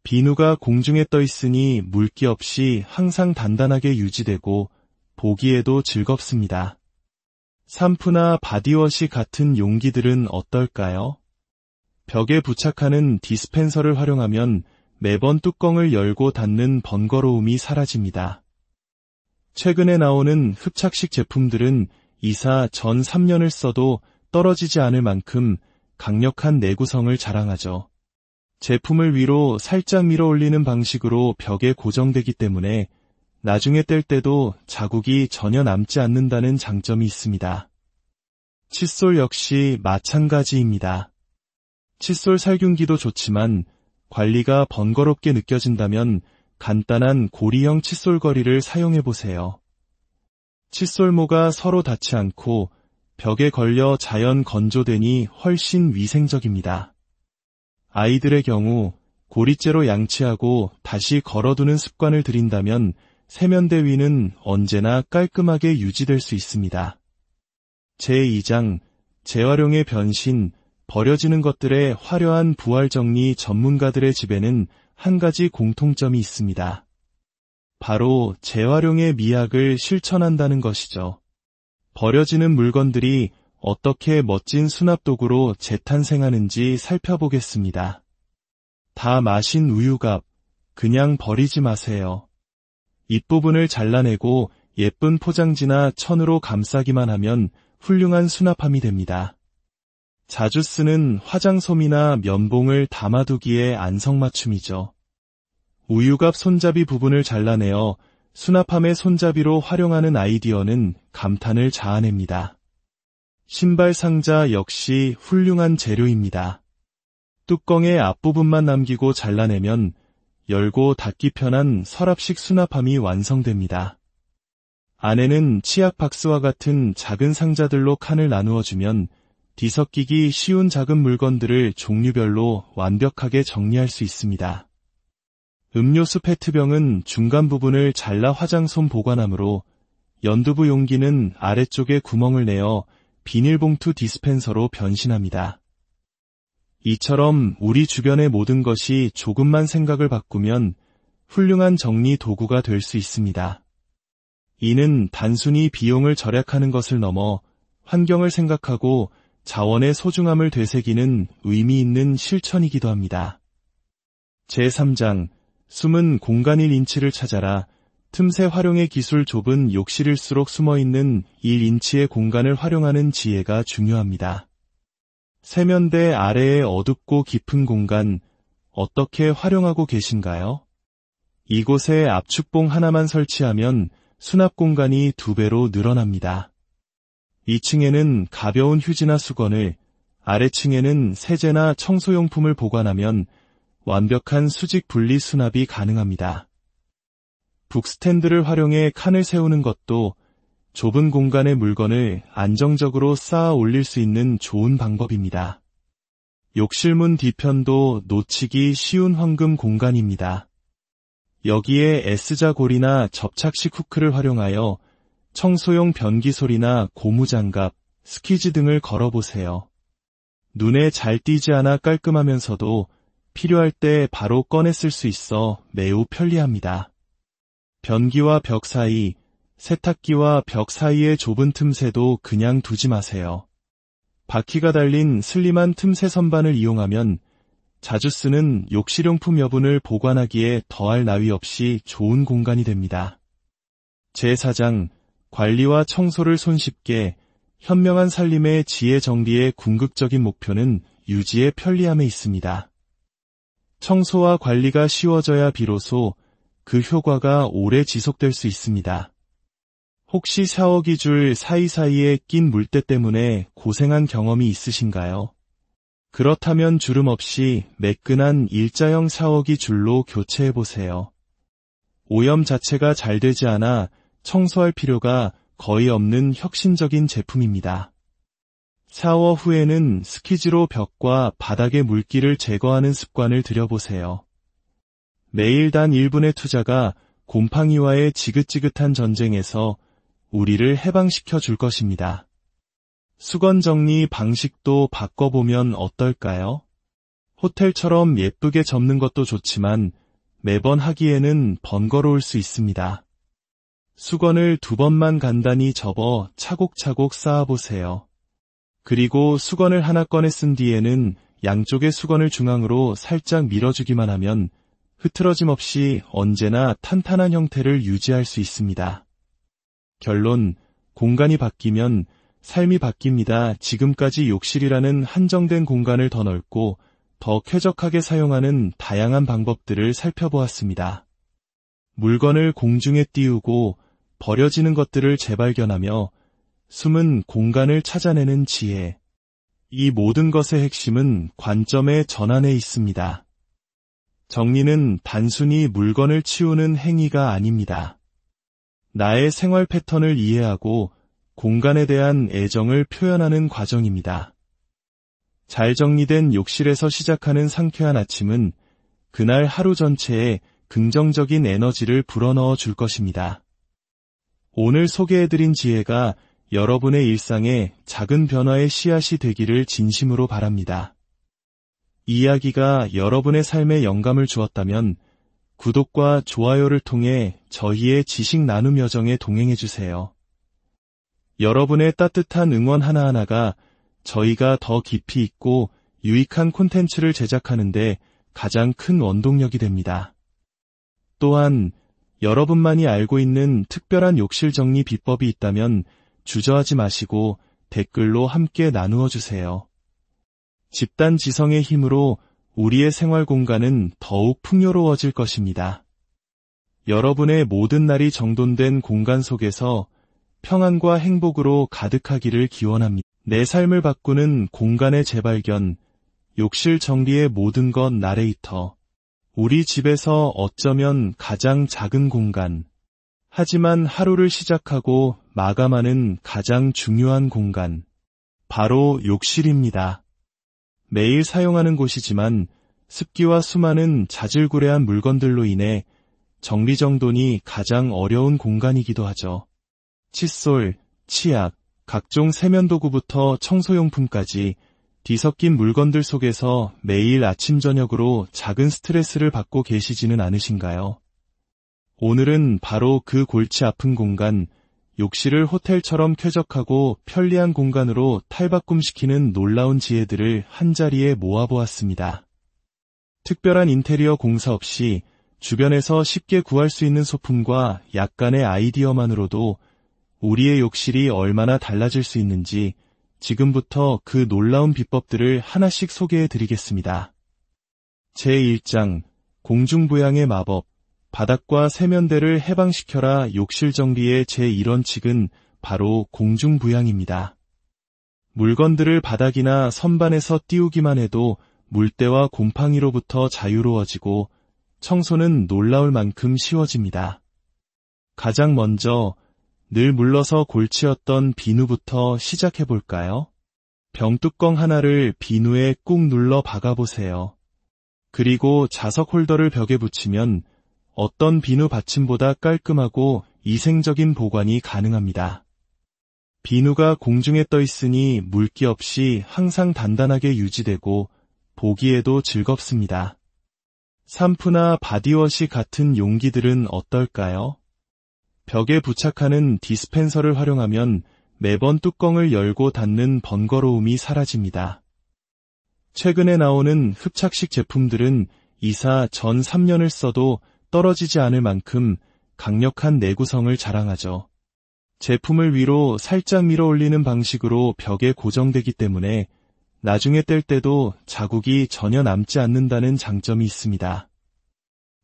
비누가 공중에 떠 있으니 물기 없이 항상 단단하게 유지되고 보기에도 즐겁습니다. 샴푸나 바디워시 같은 용기들은 어떨까요? 벽에 부착하는 디스펜서를 활용하면 매번 뚜껑을 열고 닫는 번거로움이 사라집니다. 최근에 나오는 흡착식 제품들은 이사 전 3년을 써도 떨어지지 않을 만큼 강력한 내구성을 자랑하죠. 제품을 위로 살짝 밀어 올리는 방식으로 벽에 고정되기 때문에 나중에 뗄 때도 자국이 전혀 남지 않는다는 장점이 있습니다. 칫솔 역시 마찬가지입니다. 칫솔 살균기도 좋지만 관리가 번거롭게 느껴진다면 간단한 고리형 칫솔거리를 사용해보세요. 칫솔모가 서로 닿지 않고 벽에 걸려 자연 건조되니 훨씬 위생적입니다. 아이들의 경우 고리째로 양치하고 다시 걸어두는 습관을 들인다면 세면대 위는 언제나 깔끔하게 유지될 수 있습니다. 제2장, 재활용의 변신, 버려지는 것들의 화려한 부활정리 전문가들의 집에는 한 가지 공통점이 있습니다. 바로 재활용의 미학을 실천한다는 것이죠. 버려지는 물건들이 어떻게 멋진 수납도구로 재탄생하는지 살펴보겠습니다. 다 마신 우유갑, 그냥 버리지 마세요. 잎부분을 잘라내고 예쁜 포장지나 천으로 감싸기만 하면 훌륭한 수납함이 됩니다. 자주 쓰는 화장솜이나 면봉을 담아두기에 안성맞춤이죠. 우유갑 손잡이 부분을 잘라내어 수납함의 손잡이로 활용하는 아이디어는 감탄을 자아냅니다. 신발 상자 역시 훌륭한 재료입니다. 뚜껑의 앞부분만 남기고 잘라내면 열고 닫기 편한 서랍식 수납함이 완성됩니다. 안에는 치약 박스와 같은 작은 상자들로 칸을 나누어주면 뒤섞이기 쉬운 작은 물건들을 종류별로 완벽하게 정리할 수 있습니다. 음료수 페트병은 중간 부분을 잘라 화장솜 보관하므로 연두부 용기는 아래쪽에 구멍을 내어 비닐봉투 디스펜서로 변신합니다. 이처럼 우리 주변의 모든 것이 조금만 생각을 바꾸면 훌륭한 정리 도구가 될 수 있습니다. 이는 단순히 비용을 절약하는 것을 넘어 환경을 생각하고 자원의 소중함을 되새기는 의미 있는 실천이기도 합니다. 제3장 숨은 공간 1인치를 찾아라. 틈새 활용의 기술. 좁은 욕실일수록 숨어있는 1인치의 공간을 활용하는 지혜가 중요합니다. 세면대 아래의 어둡고 깊은 공간 어떻게 활용하고 계신가요? 이곳에 압축봉 하나만 설치하면 수납 공간이 2배로 늘어납니다. 2층에는 가벼운 휴지나 수건을, 아래층에는 세제나 청소용품을 보관하면 완벽한 수직 분리 수납이 가능합니다. 북스탠드를 활용해 칸을 세우는 것도 좁은 공간의 물건을 안정적으로 쌓아 올릴 수 있는 좋은 방법입니다. 욕실문 뒤편도 놓치기 쉬운 황금 공간입니다. 여기에 S자 고리나 접착식 후크를 활용하여 청소용 변기솔이나 고무장갑, 스키즈 등을 걸어보세요. 눈에 잘 띄지 않아 깔끔하면서도 필요할 때 바로 꺼내 쓸 수 있어 매우 편리합니다. 변기와 벽 사이, 세탁기와 벽 사이의 좁은 틈새도 그냥 두지 마세요. 바퀴가 달린 슬림한 틈새 선반을 이용하면 자주 쓰는 욕실용품 여분을 보관하기에 더할 나위 없이 좋은 공간이 됩니다. 제4장 관리와 청소를 손쉽게 현명한 살림의 지혜. 정리의 궁극적인 목표는 유지의 편리함에 있습니다. 청소와 관리가 쉬워져야 비로소 그 효과가 오래 지속될 수 있습니다. 혹시 샤워기 줄 사이사이에 낀 물때 때문에 고생한 경험이 있으신가요? 그렇다면 주름 없이 매끈한 일자형 샤워기 줄로 교체해보세요. 오염 자체가 잘 되지 않아 청소할 필요가 거의 없는 혁신적인 제품입니다. 샤워 후에는 스키즈로 벽과 바닥의 물기를 제거하는 습관을 들여보세요. 매일 단 1분의 투자가 곰팡이와의 지긋지긋한 전쟁에서 우리를 해방시켜 줄 것입니다. 수건 정리 방식도 바꿔보면 어떨까요? 호텔처럼 예쁘게 접는 것도 좋지만 매번 하기에는 번거로울 수 있습니다. 수건을 2번만 간단히 접어 차곡차곡 쌓아보세요. 그리고 수건을 하나 꺼내 쓴 뒤에는 양쪽의 수건을 중앙으로 살짝 밀어주기만 하면 흐트러짐 없이 언제나 탄탄한 형태를 유지할 수 있습니다. 결론, 공간이 바뀌면 삶이 바뀝니다. 지금까지 욕실이라는 한정된 공간을 더 넓고 더 쾌적하게 사용하는 다양한 방법들을 살펴보았습니다. 물건을 공중에 띄우고 버려지는 것들을 재발견하며 숨은 공간을 찾아내는 지혜. 이 모든 것의 핵심은 관점의 전환에 있습니다. 정리는 단순히 물건을 치우는 행위가 아닙니다. 나의 생활 패턴을 이해하고 공간에 대한 애정을 표현하는 과정입니다. 잘 정리된 욕실에서 시작하는 상쾌한 아침은 그날 하루 전체에 긍정적인 에너지를 불어넣어 줄 것입니다. 오늘 소개해드린 지혜가 여러분의 일상에 작은 변화의 씨앗이 되기를 진심으로 바랍니다. 이 이야기가 여러분의 삶에 영감을 주었다면 구독과 좋아요를 통해 저희의 지식 나눔 여정에 동행해주세요. 여러분의 따뜻한 응원 하나하나가 저희가 더 깊이 있고 유익한 콘텐츠를 제작하는데 가장 큰 원동력이 됩니다. 또한 여러분만이 알고 있는 특별한 욕실 정리 비법이 있다면 주저하지 마시고 댓글로 함께 나누어 주세요. 집단 지성의 힘으로 우리의 생활 공간은 더욱 풍요로워질 것입니다. 여러분의 모든 날이 정돈된 공간 속에서 평안과 행복으로 가득하기를 기원합니다. 내 삶을 바꾸는 공간의 재발견, 욕실 정리의 모든 것 나레이터. 우리 집에서 어쩌면 가장 작은 공간, 하지만 하루를 시작하고 마감하는 가장 중요한 공간, 바로 욕실입니다. 매일 사용하는 곳이지만 습기와 수많은 자질구레한 물건들로 인해 정리정돈이 가장 어려운 공간이기도 하죠. 칫솔, 치약, 각종 세면도구부터 청소용품까지 뒤섞인 물건들 속에서 매일 아침 저녁으로 작은 스트레스를 받고 계시지는 않으신가요? 오늘은 바로 그 골치 아픈 공간, 욕실을 호텔처럼 쾌적하고 편리한 공간으로 탈바꿈시키는 놀라운 지혜들을 한자리에 모아보았습니다. 특별한 인테리어 공사 없이 주변에서 쉽게 구할 수 있는 소품과 약간의 아이디어만으로도 우리의 욕실이 얼마나 달라질 수 있는지 지금부터 그 놀라운 비법들을 하나씩 소개해 드리겠습니다. 제1장, 공중부양의 마법, 바닥과 세면대를 해방시켜라. 욕실 정비의 제1원칙은 바로 공중부양입니다. 물건들을 바닥이나 선반에서 띄우기만 해도 물때와 곰팡이로부터 자유로워지고 청소는 놀라울 만큼 쉬워집니다. 가장 먼저 늘 물러서 골치였던 비누부터 시작해볼까요? 병뚜껑 하나를 비누에 꾹 눌러 박아보세요. 그리고 자석 홀더를 벽에 붙이면 어떤 비누 받침보다 깔끔하고 위생적인 보관이 가능합니다. 비누가 공중에 떠 있으니 물기 없이 항상 단단하게 유지되고 보기에도 즐겁습니다. 샴푸나 바디워시 같은 용기들은 어떨까요? 벽에 부착하는 디스펜서를 활용하면 매번 뚜껑을 열고 닫는 번거로움이 사라집니다. 최근에 나오는 흡착식 제품들은 이사 전 3년을 써도 떨어지지 않을 만큼 강력한 내구성을 자랑하죠. 제품을 위로 살짝 밀어 올리는 방식으로 벽에 고정되기 때문에 나중에 뗄 때도 자국이 전혀 남지 않는다는 장점이 있습니다.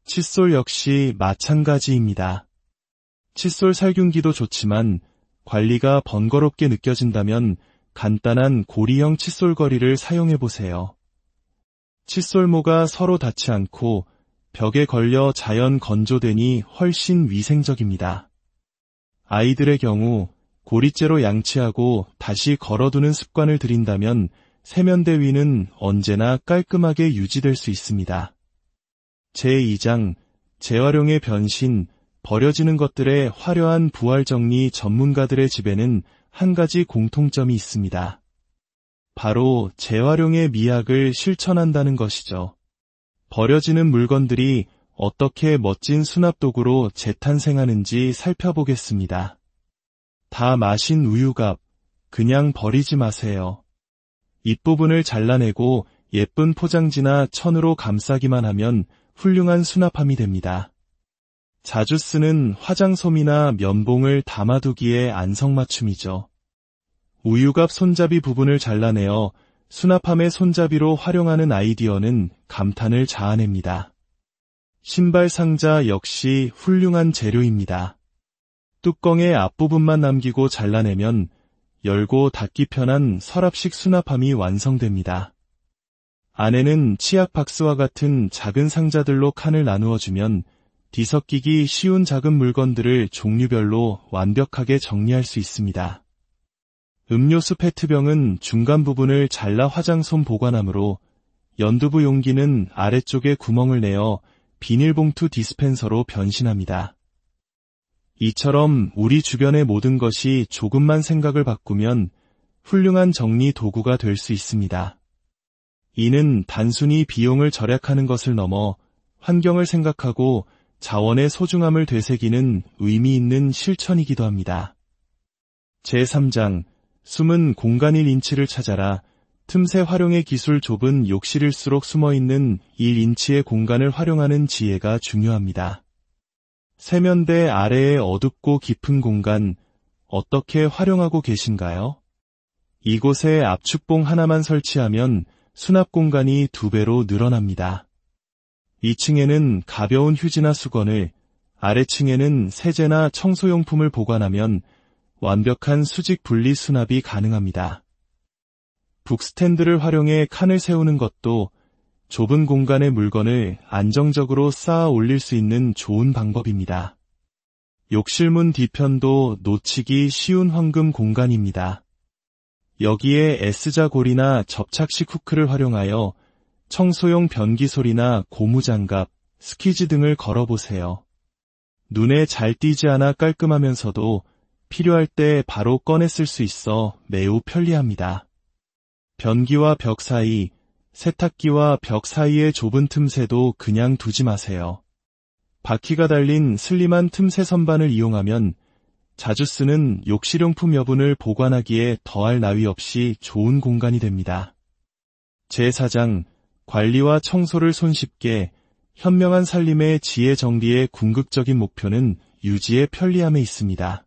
칫솔 역시 마찬가지입니다. 칫솔 살균기도 좋지만 관리가 번거롭게 느껴진다면 간단한 고리형 칫솔거리를 사용해보세요. 칫솔모가 서로 닿지 않고 벽에 걸려 자연 건조되니 훨씬 위생적입니다. 아이들의 경우 고리째로 양치하고 다시 걸어두는 습관을 들인다면 세면대 위는 언제나 깔끔하게 유지될 수 있습니다. 제2장, 재활용의 변신, 버려지는 것들의 화려한 부활정리 전문가들의 집에는 한 가지 공통점이 있습니다. 바로 재활용의 미학을 실천한다는 것이죠. 버려지는 물건들이 어떻게 멋진 수납도구로 재탄생하는지 살펴보겠습니다. 다 마신 우유갑, 그냥 버리지 마세요. 윗부분을 잘라내고 예쁜 포장지나 천으로 감싸기만 하면 훌륭한 수납함이 됩니다. 자주 쓰는 화장솜이나 면봉을 담아두기에 안성맞춤이죠. 우유갑 손잡이 부분을 잘라내어 수납함의 손잡이로 활용하는 아이디어는 감탄을 자아냅니다. 신발 상자 역시 훌륭한 재료입니다. 뚜껑의 앞부분만 남기고 잘라내면 열고 닫기 편한 서랍식 수납함이 완성됩니다. 안에는 치약 박스와 같은 작은 상자들로 칸을 나누어주면 뒤섞이기 쉬운 작은 물건들을 종류별로 완벽하게 정리할 수 있습니다. 음료수 페트병은 중간 부분을 잘라 화장솜 보관함으로 연두부 용기는 아래쪽에 구멍을 내어 비닐봉투 디스펜서로 변신합니다. 이처럼 우리 주변의 모든 것이 조금만 생각을 바꾸면 훌륭한 정리 도구가 될 수 있습니다. 이는 단순히 비용을 절약하는 것을 넘어 환경을 생각하고 자원의 소중함을 되새기는 의미 있는 실천이기도 합니다. 제3장, 숨은 공간 1인치를 찾아라. 틈새 활용의 기술. 좁은 욕실일수록 숨어있는 1인치의 공간을 활용하는 지혜가 중요합니다. 세면대 아래의 어둡고 깊은 공간, 어떻게 활용하고 계신가요? 이곳에 압축봉 하나만 설치하면 수납 공간이 2배로 늘어납니다. 2층에는 가벼운 휴지나 수건을, 아래층에는 세제나 청소용품을 보관하면 완벽한 수직 분리 수납이 가능합니다. 북스탠드를 활용해 칸을 세우는 것도 좁은 공간의 물건을 안정적으로 쌓아 올릴 수 있는 좋은 방법입니다. 욕실문 뒤편도 놓치기 쉬운 황금 공간입니다. 여기에 S자 고리나 접착식 후크를 활용하여 청소용 변기솔이나 고무장갑, 스키즈 등을 걸어보세요. 눈에 잘 띄지 않아 깔끔하면서도 필요할 때 바로 꺼내 쓸 수 있어 매우 편리합니다. 변기와 벽 사이, 세탁기와 벽 사이의 좁은 틈새도 그냥 두지 마세요. 바퀴가 달린 슬림한 틈새 선반을 이용하면 자주 쓰는 욕실용품 여분을 보관하기에 더할 나위 없이 좋은 공간이 됩니다. 제4장, 관리와 청소를 손쉽게 현명한 살림의 지혜 정리의 궁극적인 목표는 유지의 편리함에 있습니다.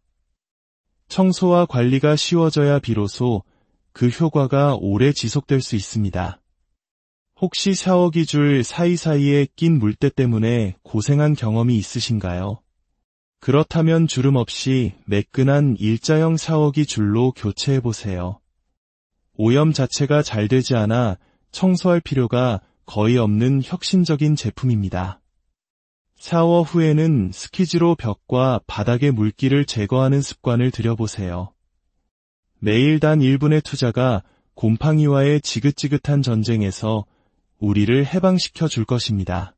청소와 관리가 쉬워져야 비로소 그 효과가 오래 지속될 수 있습니다. 혹시 샤워기 줄 사이사이에 낀 물때 때문에 고생한 경험이 있으신가요? 그렇다면 주름 없이 매끈한 일자형 샤워기 줄로 교체해보세요. 오염 자체가 잘 되지 않아 청소할 필요가 거의 없는 혁신적인 제품입니다. 샤워 후에는 스키즈로 벽과 바닥의 물기를 제거하는 습관을 들여보세요. 매일 단 1분의 투자가 곰팡이와의 지긋지긋한 전쟁에서 우리를 해방시켜 줄 것입니다.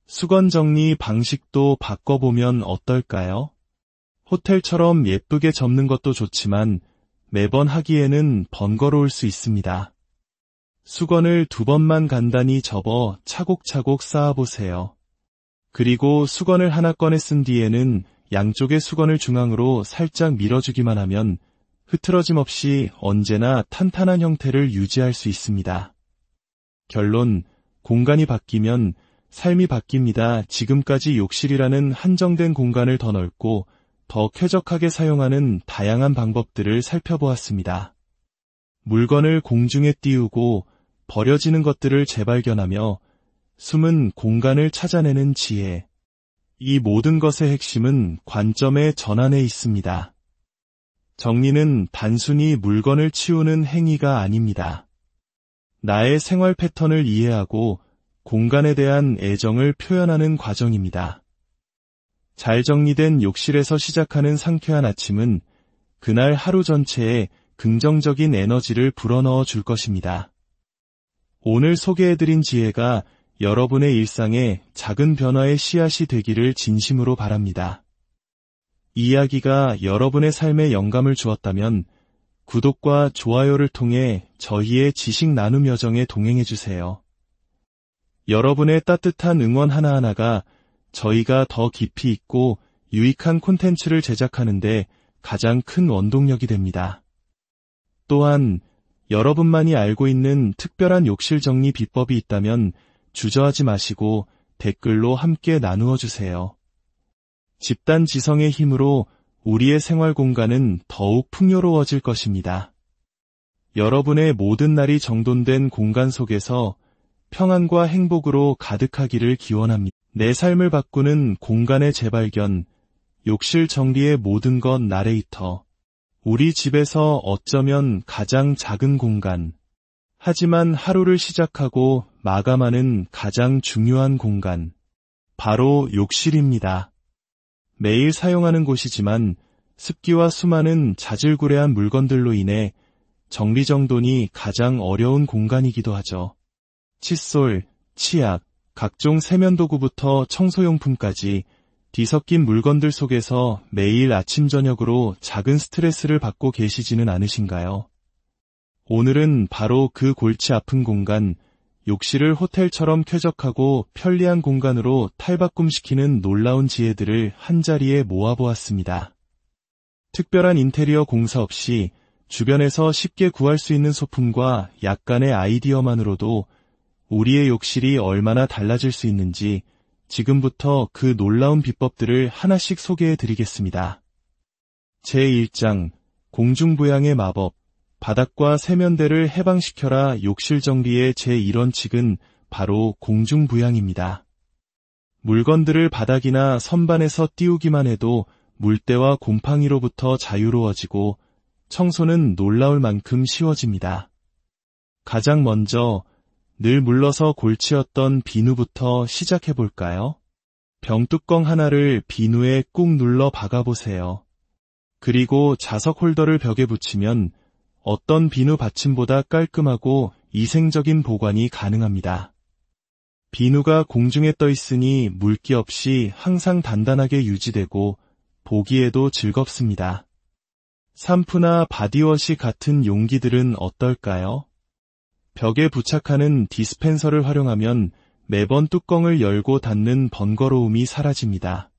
수건 정리 방식도 바꿔보면 어떨까요? 호텔처럼 예쁘게 접는 것도 좋지만 매번 하기에는 번거로울 수 있습니다. 수건을 2번만 간단히 접어 차곡차곡 쌓아보세요. 그리고 수건을 하나 꺼내 쓴 뒤에는 양쪽의 수건을 중앙으로 살짝 밀어주기만 하면 흐트러짐 없이 언제나 탄탄한 형태를 유지할 수 있습니다. 결론, 공간이 바뀌면 삶이 바뀝니다. 지금까지 욕실이라는 한정된 공간을 더 넓고 더 쾌적하게 사용하는 다양한 방법들을 살펴보았습니다. 물건을 공중에 띄우고 버려지는 것들을 재발견하며 숨은 공간을 찾아내는 지혜. 이 모든 것의 핵심은 관점의 전환에 있습니다. 정리는 단순히 물건을 치우는 행위가 아닙니다. 나의 생활 패턴을 이해하고 공간에 대한 애정을 표현하는 과정입니다. 잘 정리된 욕실에서 시작하는 상쾌한 아침은 그날 하루 전체에 긍정적인 에너지를 불어넣어 줄 것입니다. 오늘 소개해드린 지혜가 여러분의 일상에 작은 변화의 씨앗이 되기를 진심으로 바랍니다. 이야기가 여러분의 삶에 영감을 주었다면 구독과 좋아요를 통해 저희의 지식 나눔 여정에 동행해주세요. 여러분의 따뜻한 응원 하나하나가 저희가 더 깊이 있고 유익한 콘텐츠를 제작하는데 가장 큰 원동력이 됩니다. 또한 여러분만이 알고 있는 특별한 욕실 정리 비법이 있다면 주저하지 마시고 댓글로 함께 나누어 주세요. 집단 지성의 힘으로 우리의 생활 공간은 더욱 풍요로워질 것입니다. 여러분의 모든 날이 정돈된 공간 속에서 평안과 행복으로 가득하기를 기원합니다. 내 삶을 바꾸는 공간의 재발견, 욕실 정리의 모든 것 나레이터. 우리 집에서 어쩌면 가장 작은 공간, 하지만 하루를 시작하고 마감하는 가장 중요한 공간, 바로 욕실입니다. 매일 사용하는 곳이지만 습기와 수많은 자질구레한 물건들로 인해 정리정돈이 가장 어려운 공간이기도 하죠. 칫솔, 치약, 각종 세면도구부터 청소용품까지 뒤섞인 물건들 속에서 매일 아침 저녁으로 작은 스트레스를 받고 계시지는 않으신가요? 오늘은 바로 그 골치 아픈 공간, 욕실을 호텔처럼 쾌적하고 편리한 공간으로 탈바꿈시키는 놀라운 지혜들을 한자리에 모아보았습니다. 특별한 인테리어 공사 없이 주변에서 쉽게 구할 수 있는 소품과 약간의 아이디어만으로도 우리의 욕실이 얼마나 달라질 수 있는지 지금부터 그 놀라운 비법들을 하나씩 소개해드리겠습니다. 제1장, 공중부양의 마법, 바닥과 세면대를 해방시켜라. 욕실 정리의 제1원칙은 바로 공중부양입니다. 물건들을 바닥이나 선반에서 띄우기만 해도 물때와 곰팡이로부터 자유로워지고 청소는 놀라울 만큼 쉬워집니다. 가장 먼저 늘 물러서 골치였던 비누부터 시작해볼까요? 병뚜껑 하나를 비누에 꾹 눌러 박아보세요. 그리고 자석 홀더를 벽에 붙이면 어떤 비누 받침보다 깔끔하고 위생적인 보관이 가능합니다. 비누가 공중에 떠 있으니 물기 없이 항상 단단하게 유지되고 보기에도 즐겁습니다. 샴푸나 바디워시 같은 용기들은 어떨까요? 벽에 부착하는 디스펜서를 활용하면 매번 뚜껑을 열고 닫는 번거로움이 사라집니다.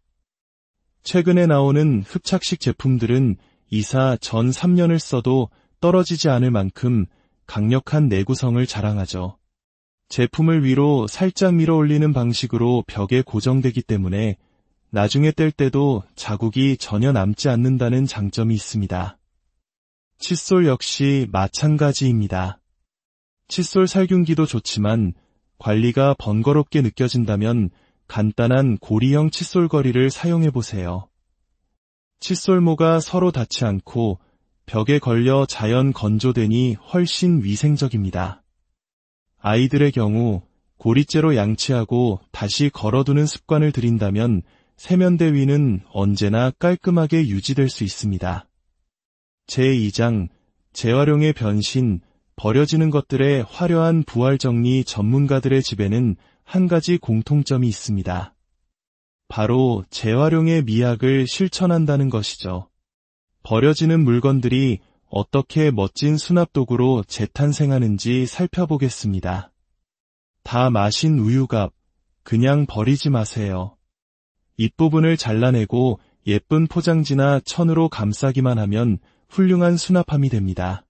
최근에 나오는 흡착식 제품들은 이사 전 3년을 써도 떨어지지 않을 만큼 강력한 내구성을 자랑하죠. 제품을 위로 살짝 밀어 올리는 방식으로 벽에 고정되기 때문에 나중에 뗄 때도 자국이 전혀 남지 않는다는 장점이 있습니다. 칫솔 역시 마찬가지입니다. 칫솔 살균기도 좋지만 관리가 번거롭게 느껴진다면 간단한 고리형 칫솔거리를 사용해보세요. 칫솔모가 서로 닿지 않고 벽에 걸려 자연 건조되니 훨씬 위생적입니다. 아이들의 경우 고리째로 양치하고 다시 걸어두는 습관을 들인다면 세면대 위는 언제나 깔끔하게 유지될 수 있습니다. 제2장 재활용의 변신, 버려지는 것들의 화려한 부활 정리 전문가들의 집에는 한 가지 공통점이 있습니다. 바로 재활용의 미학을 실천한다는 것이죠. 버려지는 물건들이 어떻게 멋진 수납도구로 재탄생하는지 살펴보겠습니다. 다 마신 우유갑, 그냥 버리지 마세요. 잎부분을 잘라내고 예쁜 포장지나 천으로 감싸기만 하면 훌륭한 수납함이 됩니다.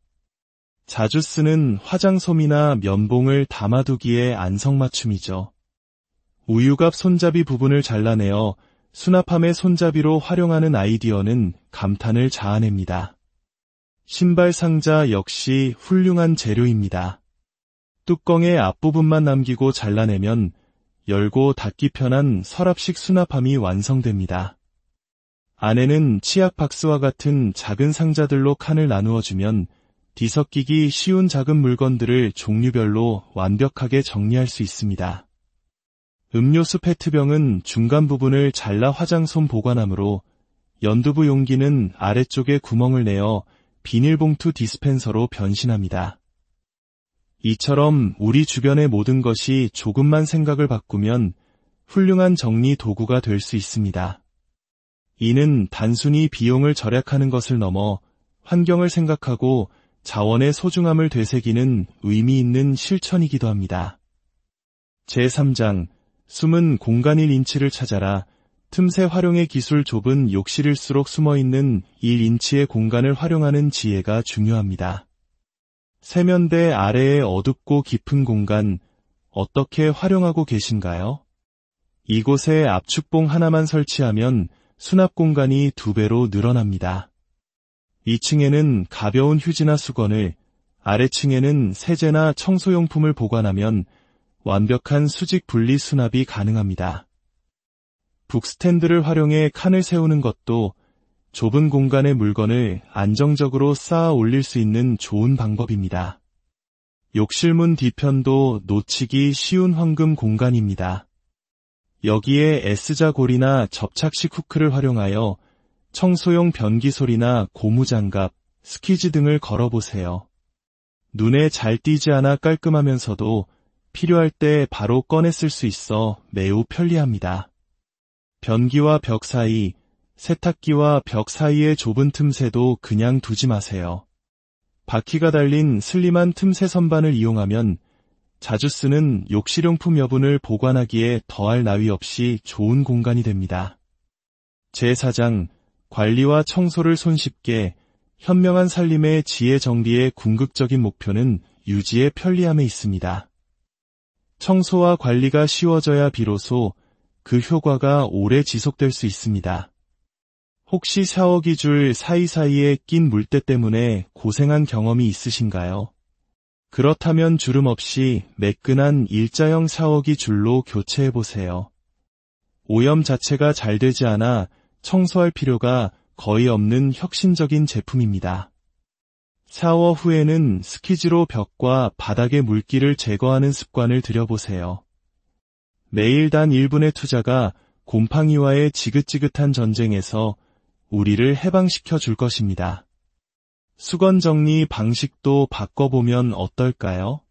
자주 쓰는 화장솜이나 면봉을 담아두기에 안성맞춤이죠. 우유갑 손잡이 부분을 잘라내어 수납함의 손잡이로 활용하는 아이디어는 감탄을 자아냅니다. 신발 상자 역시 훌륭한 재료입니다. 뚜껑의 앞부분만 남기고 잘라내면 열고 닫기 편한 서랍식 수납함이 완성됩니다. 안에는 치약 박스와 같은 작은 상자들로 칸을 나누어주면 뒤섞이기 쉬운 작은 물건들을 종류별로 완벽하게 정리할 수 있습니다. 음료수 페트병은 중간 부분을 잘라 화장솜 보관함으로 연두부 용기는 아래쪽에 구멍을 내어 비닐봉투 디스펜서로 변신합니다. 이처럼 우리 주변의 모든 것이 조금만 생각을 바꾸면 훌륭한 정리 도구가 될 수 있습니다. 이는 단순히 비용을 절약하는 것을 넘어 환경을 생각하고 자원의 소중함을 되새기는 의미 있는 실천이기도 합니다. 제3장 숨은 공간일 인치를 찾아라. 틈새 활용의 기술. 좁은 욕실일수록 숨어있는 1인치의 공간을 활용하는 지혜가 중요합니다. 세면대 아래의 어둡고 깊은 공간 어떻게 활용하고 계신가요? 이곳에 압축봉 하나만 설치하면 수납 공간이 2배로 늘어납니다. 2층에는 가벼운 휴지나 수건을, 아래층에는 세제나 청소용품을 보관하면 완벽한 수직 분리 수납이 가능합니다. 북스탠드를 활용해 칸을 세우는 것도 좁은 공간의 물건을 안정적으로 쌓아 올릴 수 있는 좋은 방법입니다. 욕실문 뒤편도 놓치기 쉬운 황금 공간입니다. 여기에 S자 고리나 접착식 후크를 활용하여 청소용 변기솔이나 고무장갑, 스키즈 등을 걸어보세요. 눈에 잘 띄지 않아 깔끔하면서도 필요할 때 바로 꺼내 쓸 수 있어 매우 편리합니다. 변기와 벽 사이, 세탁기와 벽 사이의 좁은 틈새도 그냥 두지 마세요. 바퀴가 달린 슬림한 틈새 선반을 이용하면 자주 쓰는 욕실용품 여분을 보관하기에 더할 나위 없이 좋은 공간이 됩니다. 제4장 관리와 청소를 손쉽게, 현명한 살림의 지혜 정리의 궁극적인 목표는 유지의 편리함에 있습니다. 청소와 관리가 쉬워져야 비로소 그 효과가 오래 지속될 수 있습니다. 혹시 샤워기 줄 사이사이에 낀 물때 때문에 고생한 경험이 있으신가요? 그렇다면 주름 없이 매끈한 일자형 샤워기 줄로 교체해보세요. 오염 자체가 잘 되지 않아 청소할 필요가 거의 없는 혁신적인 제품입니다. 샤워 후에는 스키즈로 벽과 바닥의 물기를 제거하는 습관을 들여보세요. 매일 단 1분의 투자가 곰팡이와의 지긋지긋한 전쟁에서 우리를 해방시켜 줄 것입니다. 수건 정리 방식도 바꿔보면 어떨까요?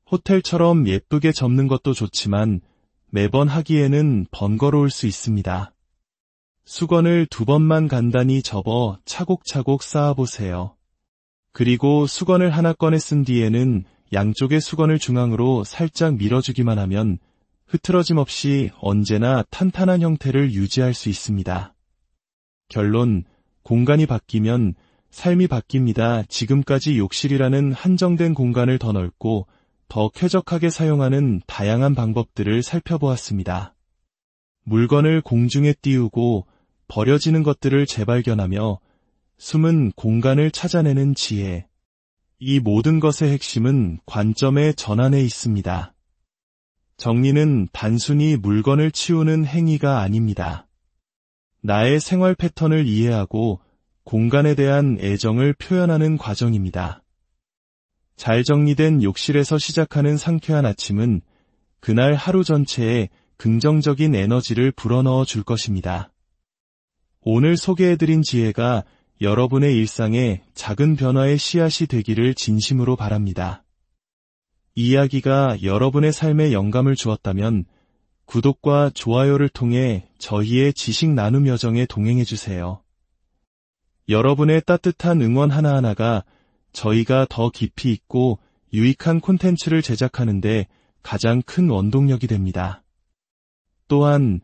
호텔처럼 예쁘게 접는 것도 좋지만 매번 하기에는 번거로울 수 있습니다. 수건을 2번만 간단히 접어 차곡차곡 쌓아보세요. 그리고 수건을 하나 꺼내 쓴 뒤에는 양쪽의 수건을 중앙으로 살짝 밀어주기만 하면 흐트러짐 없이 언제나 탄탄한 형태를 유지할 수 있습니다. 결론, 공간이 바뀌면 삶이 바뀝니다. 지금까지 욕실이라는 한정된 공간을 더 넓고 더 쾌적하게 사용하는 다양한 방법들을 살펴보았습니다. 물건을 공중에 띄우고 버려지는 것들을 재발견하며 숨은 공간을 찾아내는 지혜. 이 모든 것의 핵심은 관점의 전환에 있습니다. 정리는 단순히 물건을 치우는 행위가 아닙니다. 나의 생활 패턴을 이해하고 공간에 대한 애정을 표현하는 과정입니다. 잘 정리된 욕실에서 시작하는 상쾌한 아침은 그날 하루 전체에 긍정적인 에너지를 불어넣어 줄 것입니다. 오늘 소개해드린 지혜가 여러분의 일상에 작은 변화의 씨앗이 되기를 진심으로 바랍니다. 이 이야기가 여러분의 삶에 영감을 주었다면 구독과 좋아요를 통해 저희의 지식 나눔 여정에 동행해주세요. 여러분의 따뜻한 응원 하나하나가 저희가 더 깊이 있고 유익한 콘텐츠를 제작하는데 가장 큰 원동력이 됩니다. 또한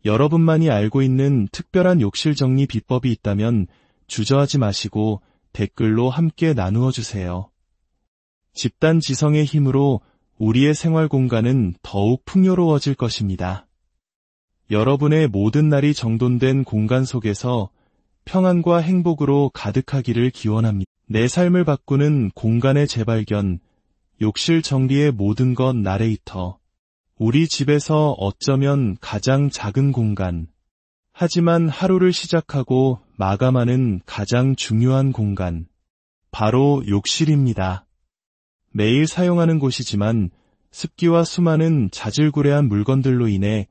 여러분만이 알고 있는 특별한 욕실 정리 비법이 있다면 주저하지 마시고 댓글로 함께 나누어 주세요. 집단 지성의 힘으로 우리의 생활 공간은 더욱 풍요로워질 것입니다. 여러분의 모든 날이 정돈된 공간 속에서 평안과 행복으로 가득하기를 기원합니다. 내 삶을 바꾸는 공간의 재발견, 욕실 정리의 모든 것 나레이터. 우리 집에서 어쩌면 가장 작은 공간, 하지만 하루를 시작하고 마감하는 가장 중요한 공간, 바로 욕실입니다. 매일 사용하는 곳이지만 습기와 수많은 자질구레한 물건들로 인해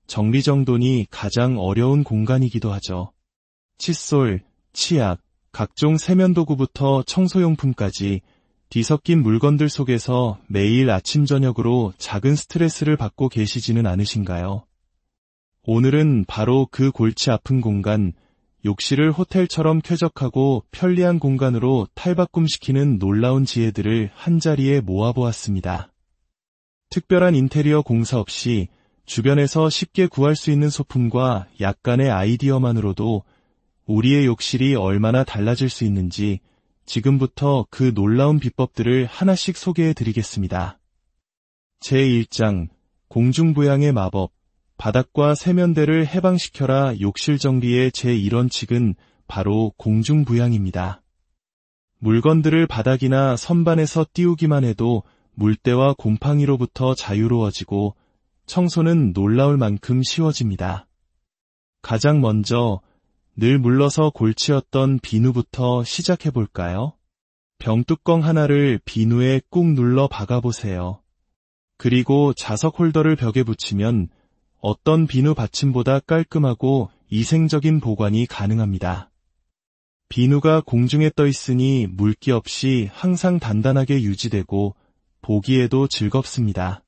정리정돈이 가장 어려운 공간이기도 하죠. 칫솔, 치약, 각종 세면도구부터 청소용품까지 뒤섞인 물건들 속에서 매일 아침 저녁으로 작은 스트레스를 받고 계시지는 않으신가요? 오늘은 바로 그 골치 아픈 공간, 욕실을 호텔처럼 쾌적하고 편리한 공간으로 탈바꿈시키는 놀라운 지혜들을 한자리에 모아보았습니다. 특별한 인테리어 공사 없이 주변에서 쉽게 구할 수 있는 소품과 약간의 아이디어만으로도 우리의 욕실이 얼마나 달라질 수 있는지 지금부터 그 놀라운 비법들을 하나씩 소개해드리겠습니다. 제1장, 공중부양의 마법. 바닥과 세면대를 해방시켜라. 욕실 정리의 제1원칙은 바로 공중부양입니다. 물건들을 바닥이나 선반에서 띄우기만 해도 물때와 곰팡이로부터 자유로워지고 청소는 놀라울 만큼 쉬워집니다. 가장 먼저 늘 물러서 골치였던 비누부터 시작해볼까요? 병뚜껑 하나를 비누에 꾹 눌러 박아보세요. 그리고 자석 홀더를 벽에 붙이면 어떤 비누 받침보다 깔끔하고 위생적인 보관이 가능합니다. 비누가 공중에 떠 있으니 물기 없이 항상 단단하게 유지되고 보기에도 즐겁습니다.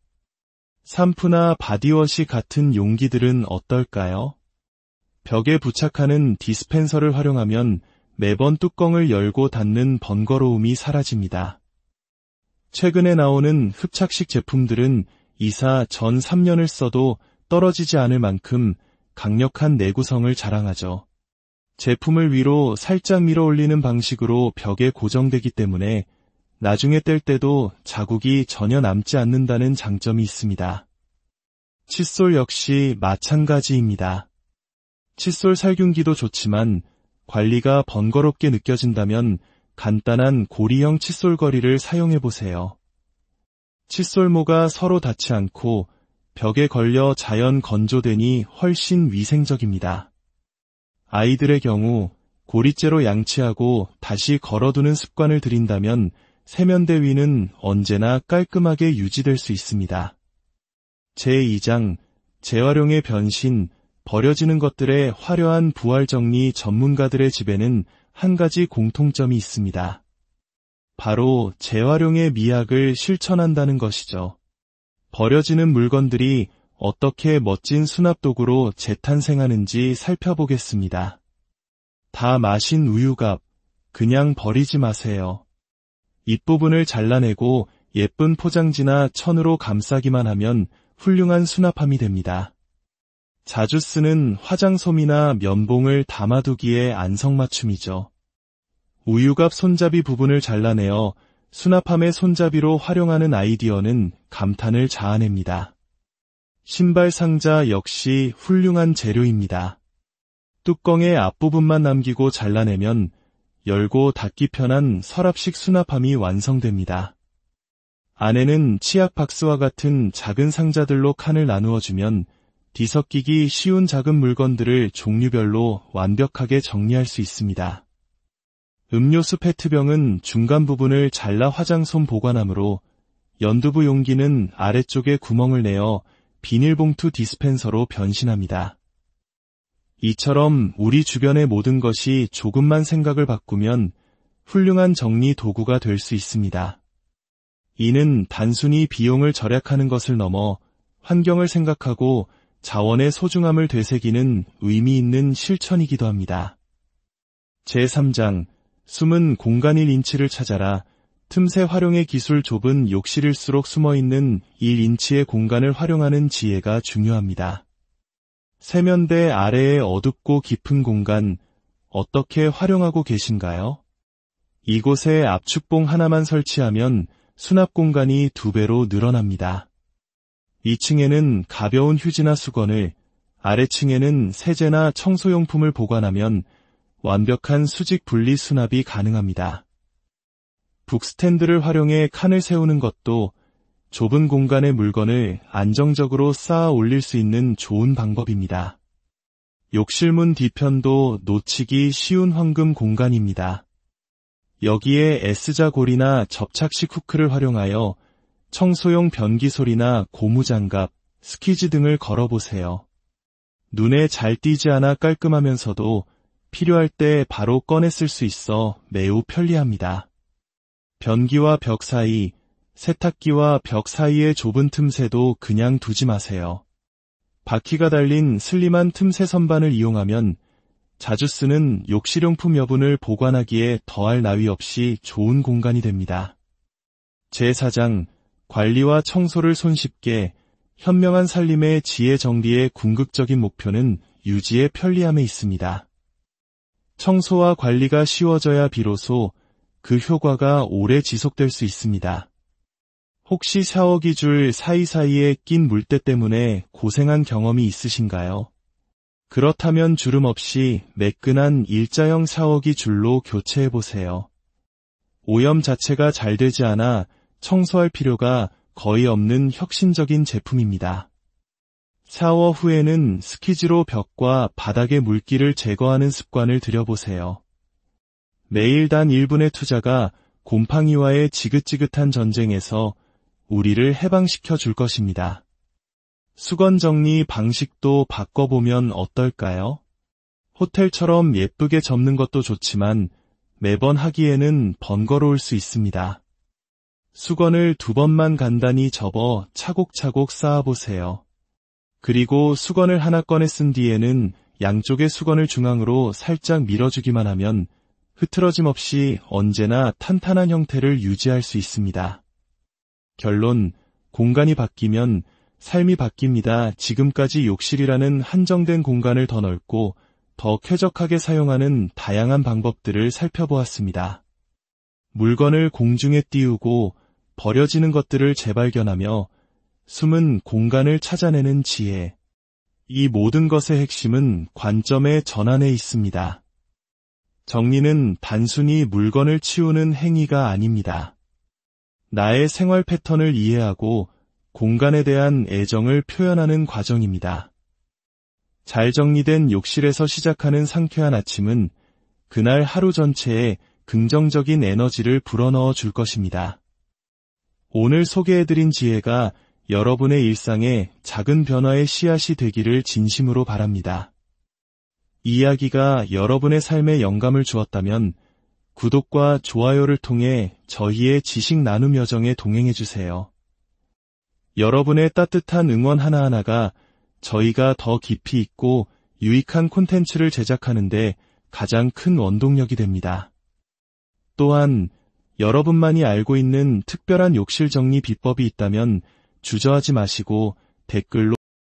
샴푸나 바디워시 같은 용기들은 어떨까요? 벽에 부착하는 디스펜서를 활용하면 매번 뚜껑을 열고 닫는 번거로움이 사라집니다. 최근에 나오는 흡착식 제품들은 이사 전 3년을 써도 떨어지지 않을 만큼 강력한 내구성을 자랑하죠. 제품을 위로 살짝 밀어 올리는 방식으로 벽에 고정되기 때문에 나중에 뗄 때도 자국이 전혀 남지 않는다는 장점이 있습니다. 칫솔 역시 마찬가지입니다. 칫솔 살균기도 좋지만 관리가 번거롭게 느껴진다면 간단한 고리형 칫솔거리를 사용해보세요. 칫솔모가 서로 닿지 않고 벽에 걸려 자연 건조되니 훨씬 위생적입니다. 아이들의 경우 고리째로 양치하고 다시 걸어두는 습관을 들인다면 세면대 위는 언제나 깔끔하게 유지될 수 있습니다. 제2장, 재활용의 변신, 버려지는 것들의 화려한 부활정리 전문가들의 집에는 한 가지 공통점이 있습니다. 바로 재활용의 미학을 실천한다는 것이죠. 버려지는 물건들이 어떻게 멋진 수납도구로 재탄생하는지 살펴보겠습니다. 다 마신 우유갑, 그냥 버리지 마세요. 잎부분을 잘라내고 예쁜 포장지나 천으로 감싸기만 하면 훌륭한 수납함이 됩니다. 자주 쓰는 화장솜이나 면봉을 담아두기에 안성맞춤이죠. 우유갑 손잡이 부분을 잘라내어 수납함의 손잡이로 활용하는 아이디어는 감탄을 자아냅니다. 신발 상자 역시 훌륭한 재료입니다. 뚜껑의 앞부분만 남기고 잘라내면 열고 닫기 편한 서랍식 수납함이 완성됩니다. 안에는 치약 박스와 같은 작은 상자들로 칸을 나누어주면 뒤섞이기 쉬운 작은 물건들을 종류별로 완벽하게 정리할 수 있습니다. 음료수 페트병은 중간 부분을 잘라 화장솜 보관함으로 연두부 용기는 아래쪽에 구멍을 내어 비닐봉투 디스펜서로 변신합니다. 이처럼 우리 주변의 모든 것이 조금만 생각을 바꾸면 훌륭한 정리 도구가 될 수 있습니다. 이는 단순히 비용을 절약하는 것을 넘어 환경을 생각하고 자원의 소중함을 되새기는 의미 있는 실천이기도 합니다. 제3장 숨은 공간일 인치를 찾아라. 틈새 활용의 기술. 좁은 욕실일수록 숨어있는 1인치의 공간을 활용하는 지혜가 중요합니다. 세면대 아래의 어둡고 깊은 공간, 어떻게 활용하고 계신가요? 이곳에 압축봉 하나만 설치하면 수납 공간이 2배로 늘어납니다. 2층에는 가벼운 휴지나 수건을, 아래층에는 세제나 청소용품을 보관하면 완벽한 수직 분리 수납이 가능합니다. 북스탠드를 활용해 칸을 세우는 것도 좁은 공간의 물건을 안정적으로 쌓아 올릴 수 있는 좋은 방법입니다. 욕실문 뒤편도 놓치기 쉬운 황금 공간입니다. 여기에 S자 고리나 접착식 후크를 활용하여 청소용 변기솔이나 고무장갑, 스키즈 등을 걸어보세요. 눈에 잘 띄지 않아 깔끔하면서도 필요할 때 바로 꺼내 쓸 수 있어 매우 편리합니다. 변기와 벽 사이, 세탁기와 벽 사이의 좁은 틈새도 그냥 두지 마세요. 바퀴가 달린 슬림한 틈새 선반을 이용하면 자주 쓰는 욕실용품 여분을 보관하기에 더할 나위 없이 좋은 공간이 됩니다. 제4장 관리와 청소를 손쉽게 현명한 살림의 지혜 정리의 궁극적인 목표는 유지의 편리함에 있습니다. 청소와 관리가 쉬워져야 비로소 그 효과가 오래 지속될 수 있습니다. 혹시 샤워기 줄 사이사이에 낀 물때 때문에 고생한 경험이 있으신가요? 그렇다면 주름 없이 매끈한 일자형 샤워기 줄로 교체해보세요. 오염 자체가 잘 되지 않아 청소할 필요가 거의 없는 혁신적인 제품입니다. 샤워 후에는 스키즈로 벽과 바닥의 물기를 제거하는 습관을 들여보세요. 매일 단 1분의 투자가 곰팡이와의 지긋지긋한 전쟁에서 우리를 해방시켜 줄 것입니다. 수건 정리 방식도 바꿔보면 어떨까요? 호텔처럼 예쁘게 접는 것도 좋지만 매번 하기에는 번거로울 수 있습니다. 수건을 2번만 간단히 접어 차곡차곡 쌓아보세요. 그리고 수건을 하나 꺼내 쓴 뒤에는 양쪽의 수건을 중앙으로 살짝 밀어주기만 하면 흐트러짐 없이 언제나 탄탄한 형태를 유지할 수 있습니다. 결론, 공간이 바뀌면 삶이 바뀝니다. 지금까지 욕실이라는 한정된 공간을 더 넓고 더 쾌적하게 사용하는 다양한 방법들을 살펴보았습니다. 물건을 공중에 띄우고 버려지는 것들을 재발견하며 숨은 공간을 찾아내는 지혜. 이 모든 것의 핵심은 관점의 전환에 있습니다. 정리는 단순히 물건을 치우는 행위가 아닙니다. 나의 생활 패턴을 이해하고 공간에 대한 애정을 표현하는 과정입니다. 잘 정리된 욕실에서 시작하는 상쾌한 아침은 그날 하루 전체에 긍정적인 에너지를 불어넣어 줄 것입니다. 오늘 소개해드린 지혜가 여러분의 일상에 작은 변화의 씨앗이 되기를 진심으로 바랍니다. 이야기가 여러분의 삶에 영감을 주었다면 구독과 좋아요를 통해 저희의 지식 나눔 여정에 동행해주세요. 여러분의 따뜻한 응원 하나하나가 저희가 더 깊이 있고 유익한 콘텐츠를 제작하는데 가장 큰 원동력이 됩니다. 또한 여러분만이 알고 있는 특별한 욕실 정리 비법이 있다면 주저하지 마시고 댓글로